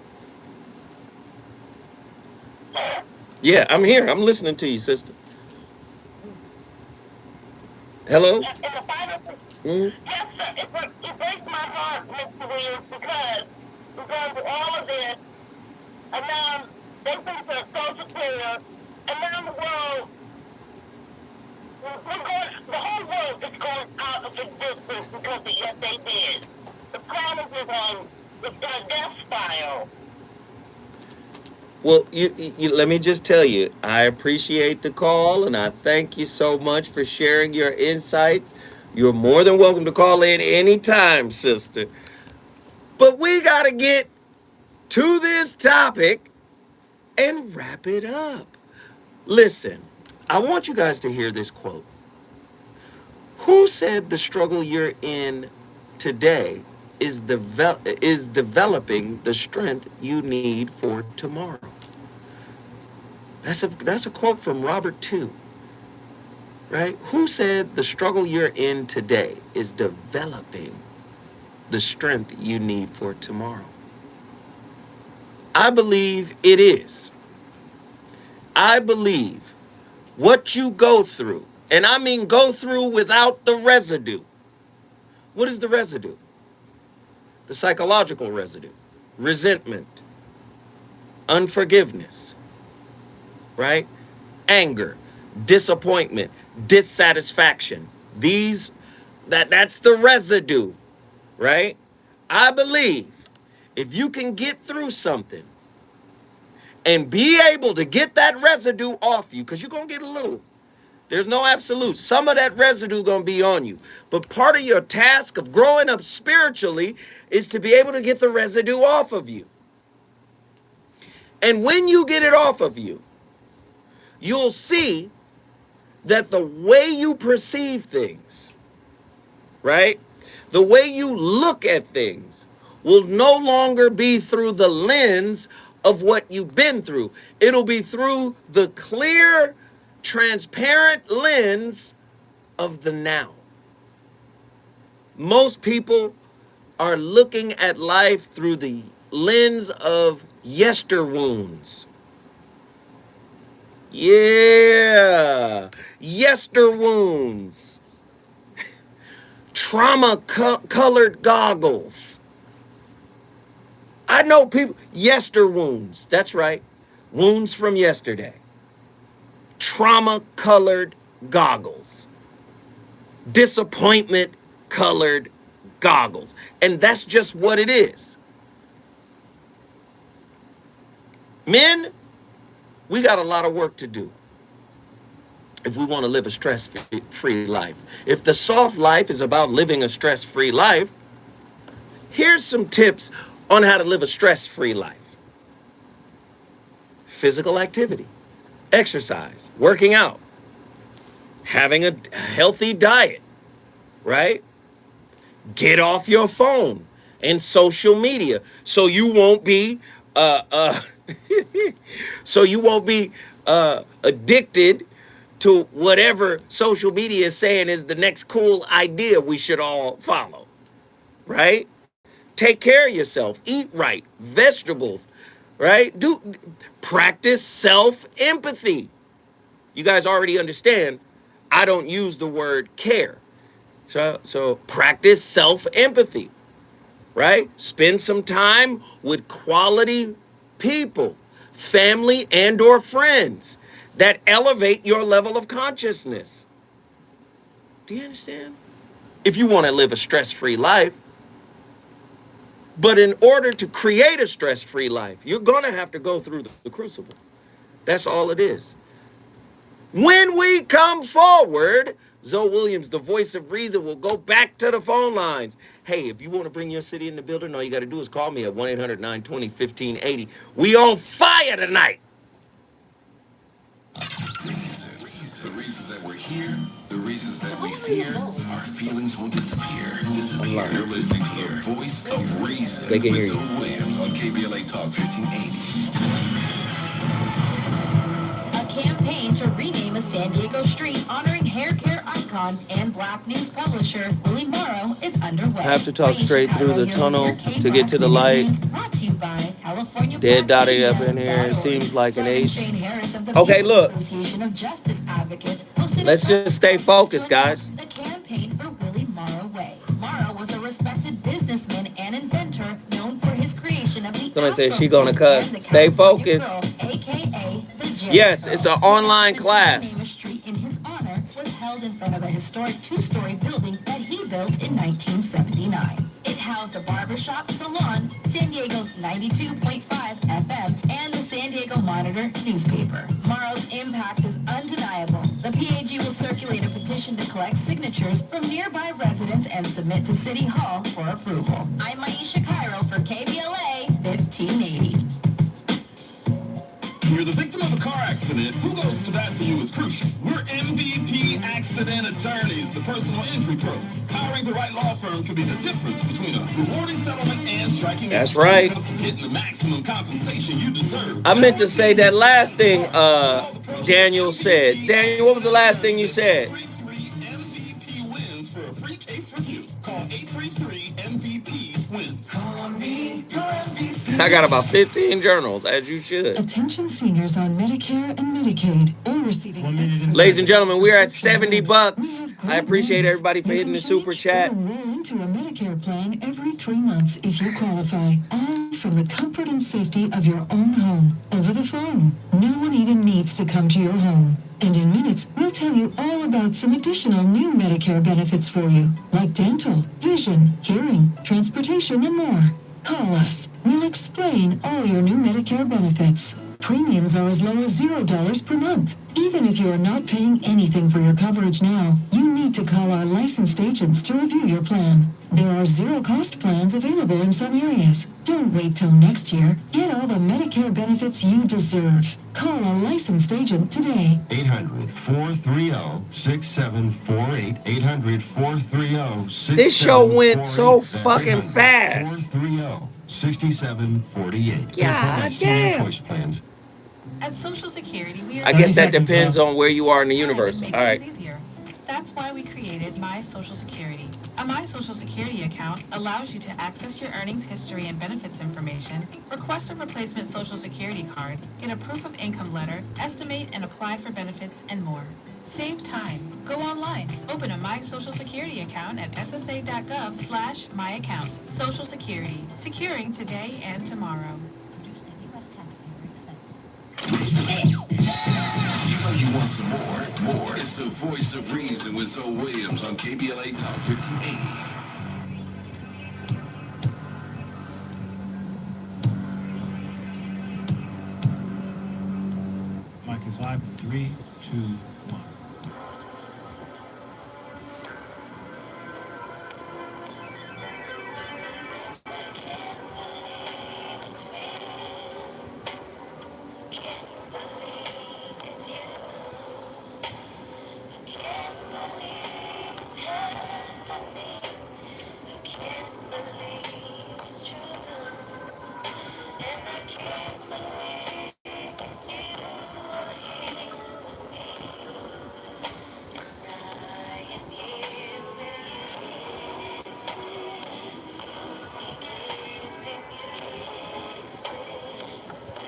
Yeah, I'm here. I'm listening to you, sister. Hello? And the Bible, yes, sir, it breaks my heart, Mr. Williams, because we're going through all of this, and now they think they're so superior, and now the whole world is going out of existence because of what they did. The planet is on a death spiral. Well, you let me just tell you, I appreciate the call, and I thank you so much for sharing your insights. You're more than welcome to call in anytime, sister. But we got to get to this topic and wrap it up. Listen, I want you guys to hear this quote. Who said the struggle you're in today is developing the strength you need for tomorrow? That's a quote from Robert II, right? Who said the struggle you're in today is developing the strength you need for tomorrow? I believe it is. I believe what you go through, and I mean go through without the residue. What is the residue? The psychological residue, resentment, unforgiveness, right? Anger, disappointment, dissatisfaction. That's the residue, right? I believe if you can get through something and be able to get that residue off you, because you're going to get a little, There's no absolute. Some of that residue going to be on you. But part of your task of growing up spiritually is to be able to get the residue off of you. And when you get it off of you, you'll see that the way you perceive things, right? The way you look at things will no longer be through the lens of what you've been through. It'll be through the clear, transparent lens of the now. Most people are looking at life through the lens of yester wounds. Yeah, yester wounds. Trauma colored goggles. I know people, yester wounds. That's right. Wounds from yesterday. Trauma colored goggles. Disappointment colored goggles. And that's just what it is. Men, we got a lot of work to do if we want to live a stress-free life. If the soft life is about living a stress-free life, here's some tips on how to live a stress-free life. Physical activity, exercise, working out, having a healthy diet, right? Get off your phone and social media so you won't be addicted to whatever social media is saying is the next cool idea we should all follow, right? Take care of yourself, eat right, vegetables, right? Practice self-empathy. You guys already understand, I don't use the word care. So practice self-empathy, right? Spend some time with quality people, family and or friends that elevate your level of consciousness. Do you understand? If you want to live a stress-free life, but in order to create a stress-free life, you're going to have to go through the crucible. That's all it is. When we come forward, Zoe Williams, the voice of reason, will go back to the phone lines. Hey, if you want to bring your city in the building, all you got to do is call me at 1-800-920-1580. We on fire tonight. The reasons that we're here, the reasons that we fear, our feelings will disappear. You're listening to the voice of reason They can hear with you. Zoe Williams on KBLA Talk 1580. Campaign to rename a San Diego street honoring hair care icon and Black news publisher Willie Morrow is underway. I have to talk straight through the tunnel to get to the light. Brought to you by California Dead dotted up in here. It seems like an H. Okay, look. Association of Justice Advocates Let's just stay focused, guys. The campaign for Willie Morrow Way. Morrow was a respected businessman and inventor known for his creation of the Somebody said she gonna cuss. Stay focused. AKA the J. Yes, it's an online class. Street in his honor was held in front of a historic two-story building that he built in 1979. It housed a barbershop, salon, San Diego's 92.5 FM, and the San Diego Monitor newspaper. Morrow's impact is undeniable. The PAG will circulate a petition to collect signatures from nearby residents and submit to City Hall for approval. I'm Aisha Cairo for KBLA 1580. You're the victim of a car accident. Who goes to bat for you is crucial. We're MVP accident attorneys, the personal injury pros. Hiring the right law firm can be the difference between a rewarding settlement and striking. That's right. Getting the maximum compensation you deserve. I meant to say that last thing Daniel said. Daniel, what was the last thing you said? 833-MVP wins for a free case review. Call 833-MVP wins. Call me your MVP. I got about 15 journals, as you should. Attention seniors on Medicare and Medicaid or receiving extra. Ladies and gentlemen, we're at $70. I appreciate everybody for hitting the super chat. Enroll into a Medicare plan every 3 months if you qualify. All from the comfort and safety of your own home. Over the phone. No one even needs to come to your home. And in minutes, we'll tell you all about some additional new Medicare benefits for you, like dental, vision, hearing, transportation, and more. Call us. We'll explain all your new Medicare benefits. Premiums are as low as $0 per month. Even if you are not paying anything for your coverage now, you need to call our licensed agents to review your plan. There are zero-cost plans available in some areas. Don't wait till next year. Get all the Medicare benefits you deserve. Call a licensed agent today. 800-430-6748. 800-430-6748. This show went so fucking fast. 430-6748. God damn. Choice plans. At Social Security, we are I guess that depends on where you are in the universe. Make All right. it easier. That's why we created My Social Security. A My Social Security account allows you to access your earnings history and benefits information, request a replacement Social Security card, get a proof of income letter, estimate and apply for benefits, and more. Save time. Go online. Open a My Social Security account at ssa.gov/myaccount. Social Security. Securing today and tomorrow. Produced at U.S. taxpayer expense. You know you want some more. More. It's the voice of reason with Zoe Williams on KBLA Talk 1580. Mike is live. 3, 2, 1.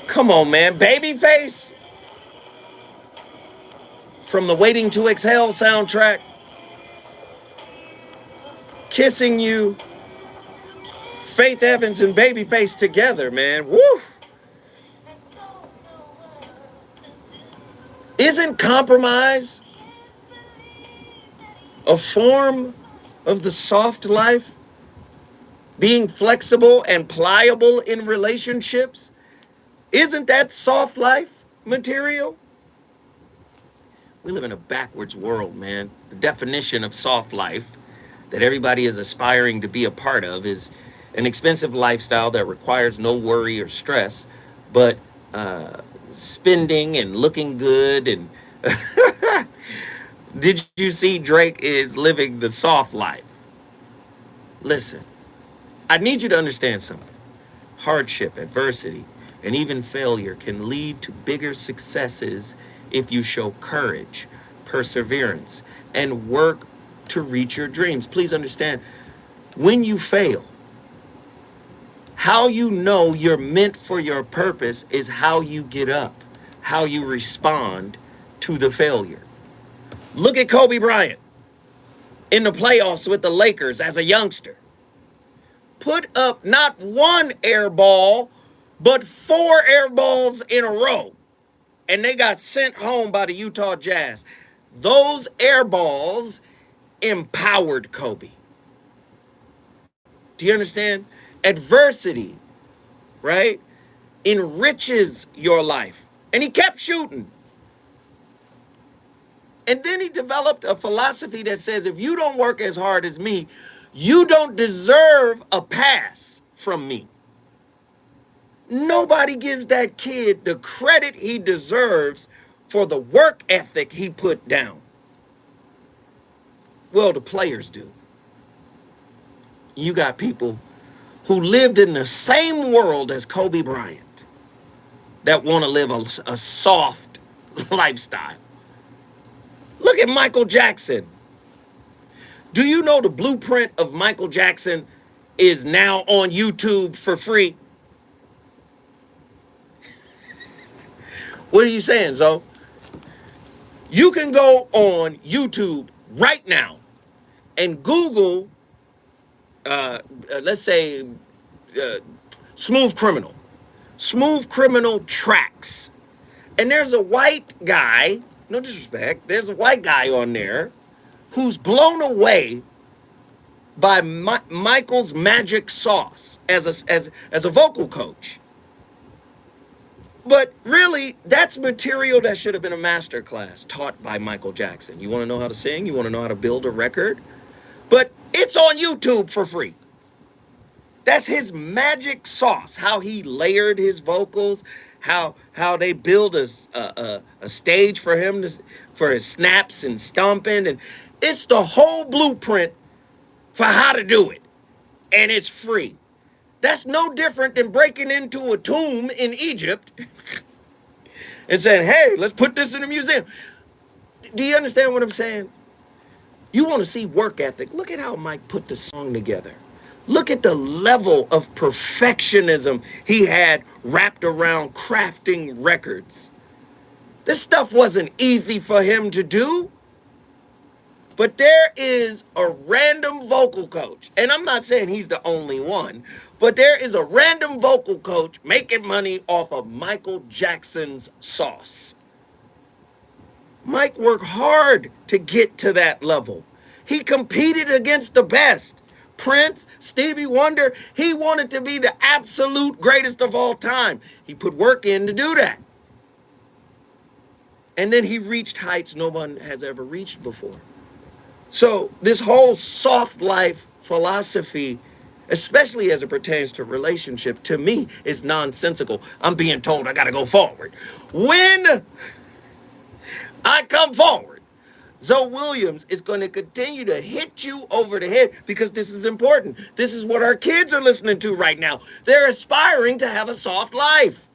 Come on, man. Babyface from the Waiting to Exhale soundtrack. Kissing You. Faith Evans and Babyface together, man. Woo! Isn't compromise a form of the soft life? Being flexible and pliable in relationships? Isn't that soft life material? We live in a backwards world, man. The definition of soft life that everybody is aspiring to be a part of is an expensive lifestyle that requires no worry or stress, but spending and looking good. And did you see Drake is living the soft life? Listen, I need you to understand something. Hardship, adversity, and even failure can lead to bigger successes if you show courage, perseverance, and work to reach your dreams. Please understand, when you fail, how you know you're meant for your purpose is how you get up, how you respond to the failure. Look at Kobe Bryant in the playoffs with the Lakers as a youngster. Put up not one air ball, but 4 air balls in a row. And they got sent home by the Utah Jazz. Those air balls empowered Kobe. Do you understand? Adversity, right, enriches your life. And he kept shooting. And then he developed a philosophy that says, if you don't work as hard as me, you don't deserve a pass from me. Nobody gives that kid the credit he deserves for the work ethic he put down. Well, the players do. You got people who lived in the same world as Kobe Bryant that want to live a soft lifestyle. Look at Michael Jackson. Do you know the blueprint of Michael Jackson is now on YouTube for free? What are you saying, Zoe? You can go on YouTube right now and Google, let's say, Smooth Criminal. Smooth Criminal tracks. And there's a white guy, no disrespect, there's a white guy on there who's blown away by Michael's magic sauce as a vocal coach. But really, that's material that should have been a master class taught by Michael Jackson. You want to know how to sing? You want to know how to build a record? But it's on YouTube for free. That's his magic sauce, how he layered his vocals, how they build a stage for him for his snaps and stomping. And it's the whole blueprint for how to do it. And it's free. That's no different than breaking into a tomb in Egypt and saying, hey, let's put this in a museum. Do you understand what I'm saying? You want to see work ethic. Look at how Mike put the song together. Look at the level of perfectionism he had wrapped around crafting records. This stuff wasn't easy for him to do. But there is a random vocal coach, and I'm not saying he's the only one, but there is a random vocal coach making money off of Michael Jackson's sauce. Mike worked hard to get to that level. He competed against the best. Prince, Stevie Wonder, he wanted to be the absolute greatest of all time. He put work in to do that. And then he reached heights no one has ever reached before. So this whole soft life philosophy, especially as it pertains to relationship, to me is nonsensical. I'm being told I got to go forward. When I come forward, Zoe Williams is going to continue to hit you over the head because this is important. This is what our kids are listening to right now. They're aspiring to have a soft life.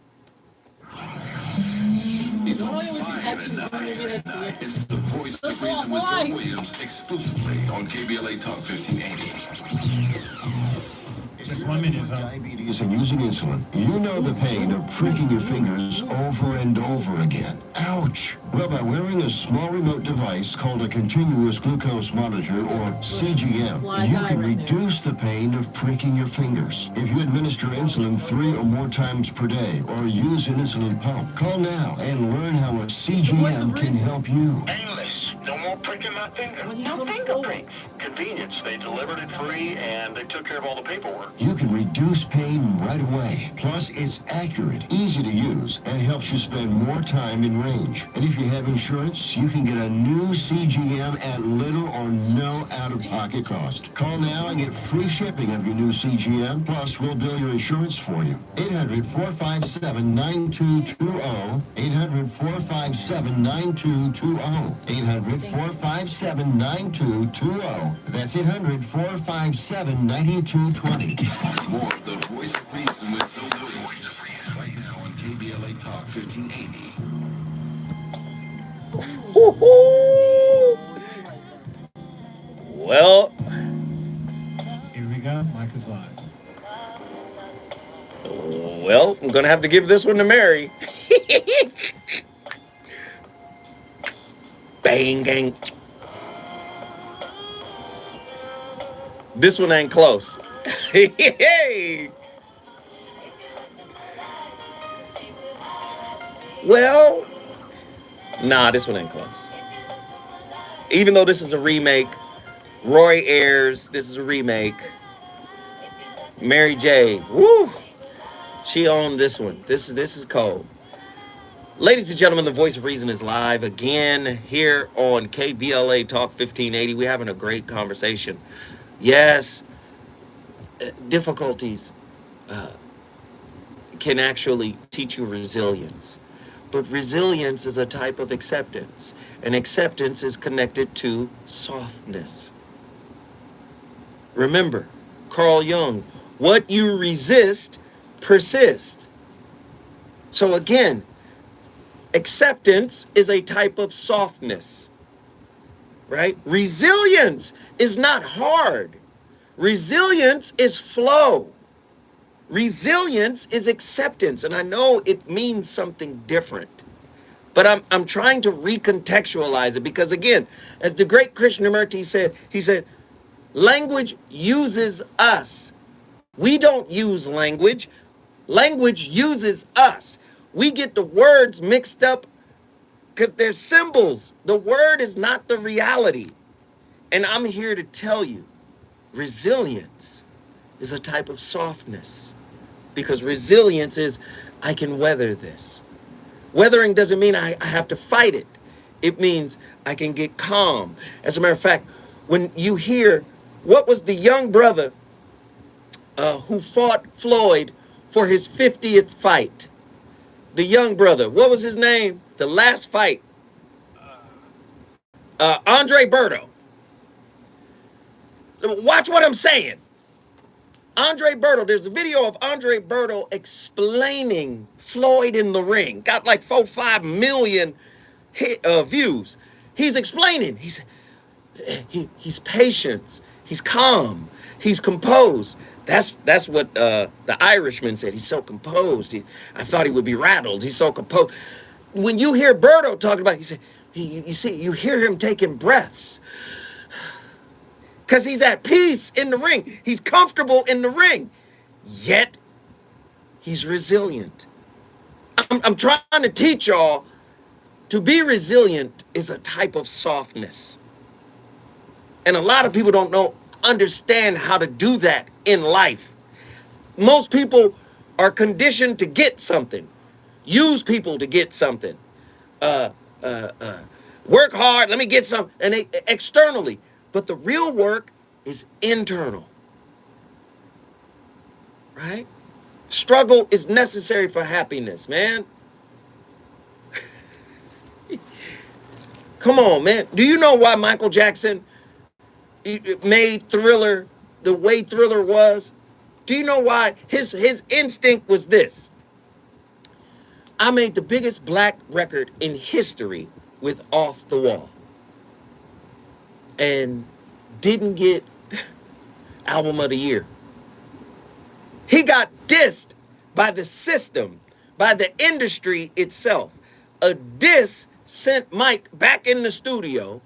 It's on fire tonight. It's the voice of reason with Zoe Williams exclusively on KBLA Talk 1580. Just 1 minute, diabetes and using insulin, you know the pain of pricking your fingers over and over again. Ouch! Well, by wearing a small remote device called a continuous glucose monitor, or CGM, you can reduce the pain of pricking your fingers. If you administer insulin 3 or more times per day, or use an insulin pump, call now and learn how a CGM can help you. Painless. No more pricking my finger. No finger pricks. Convenience. They delivered it free and they took care of all the paperwork. You can reduce pain right away. Plus, it's accurate, easy to use, and helps you spend more time in range. And if you have insurance, you can get a new CGM at little or no out-of-pocket cost. Call now and get free shipping of your new CGM. Plus, we'll bill your insurance for you. 800-457-9220. 800-457-9220. 800-457-9220. That's 800-457-9220. More of the voice of reason with Zoe Williams right now on KBLA Talk 1580. Well, here we go. Mike is live. Well, I'm going to have to give this one to Mary. Bang, gang. This one ain't close. Hey. Well, nah, this one ain't close. Even though this is a remake, Roy Ayers, this is a remake. Mary J, woo, she owned this one. This is cold. Ladies and gentlemen, the Voice of Reason is live again here on KBLA Talk 1580. We're having a great conversation. Yes, difficulties can actually teach you resilience. But resilience is a type of acceptance. And acceptance is connected to softness. Remember, Carl Jung, what you resist persists. So again, acceptance is a type of softness, right? Resilience is not hard. Resilience is flow. Resilience is acceptance. And I know it means something different, but I'm trying to recontextualize it because, again, as the great Krishnamurti said, he said, language uses us. We don't use language. Language uses us. We get the words mixed up because they're symbols. The word is not the reality. And I'm here to tell you, resilience is a type of softness. because resilience is, I can weather this. Weathering doesn't mean I have to fight it. It means I can get calm. As a matter of fact, when you hear, what was the young brother who fought Floyd for his 50th fight? The young brother, what was his name? The last fight. Andre Berto. Watch what I'm saying. Andre Berto, there's a video of Andre Berto explaining Floyd in the ring. Got like 4-5 million views. He's explaining. He's patient. He's calm. He's composed. That's what the Irishman said. He's so composed. I thought he would be rattled. He's so composed. When you hear Berto talking about, he said, you hear him taking breaths. Because he's at peace in the ring. He's comfortable in the ring. Yet, he's resilient. I'm trying to teach y'all, to be resilient is a type of softness. And a lot of people don't understand how to do that in life. Most people are conditioned to get something. Use people to get something. Work hard, let me get some, and externally. But the real work is internal, right? Struggle is necessary for happiness, man. Come on, man. Do you know why Michael Jackson made Thriller the way Thriller was? Do you know why? His instinct was this. I made the biggest black record in history with Off the Wall. And didn't get album of the year. He got dissed by the system, by the industry itself. A diss sent Mike back in the studio,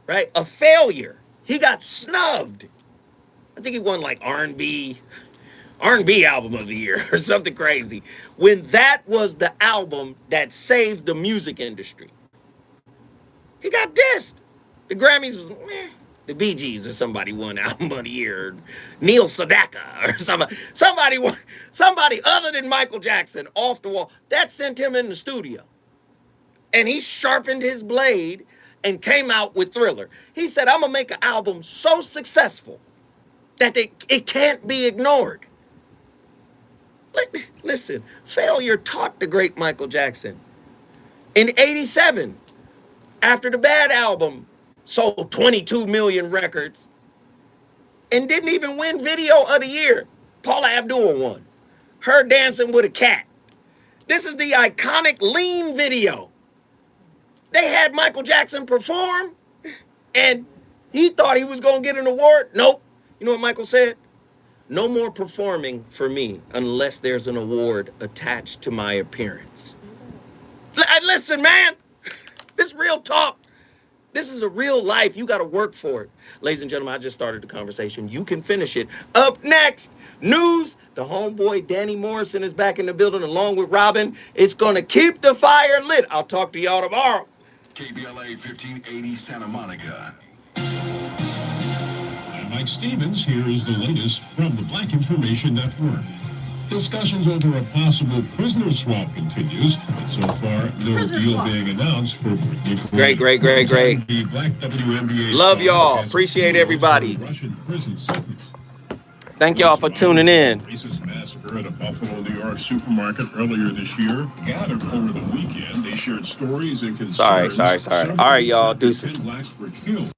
right? A failure. He got snubbed. I think he won like R&B album of the year or something crazy. When that was the album that saved the music industry. He got dissed. The Grammys was, the Bee Gees or somebody won album of the year. Or Neil Sedaka or somebody other than Michael Jackson, Off the Wall. That sent him in the studio. And he sharpened his blade and came out with Thriller. He said, I'm going to make an album so successful that it can't be ignored. Listen, failure taught the great Michael Jackson. In 87, after the Bad album, sold 22 million records and didn't even win video of the year. Paula Abdul won. Her dancing with a cat. This is the iconic Lean video. They had Michael Jackson perform and he thought he was going to get an award. Nope. You know what Michael said? No more performing for me unless there's an award attached to my appearance. Listen, man, this is real talk. This is a real life. You got to work for it. Ladies and gentlemen, I just started the conversation. You can finish it. Up next, news. The homeboy Danny Morrison is back in the building along with Robin. It's going to keep the fire lit. I'll talk to y'all tomorrow. KBLA 1580 Santa Monica. I'm Mike Stevens. Here is the latest from the Black Information Network. Discussions over a possible prisoner swap continues, but so far, no deal being announced for Brittany. Great. The Black WNBA Love y'all. Appreciate everybody. Russian prison sentence. Thank y'all for tuning in. Racist massacre at a Buffalo, New York supermarket earlier this year. Gathered over the weekend, they shared stories and concerns. Sorry. All right, y'all. Deuces. 10 blacks were killed.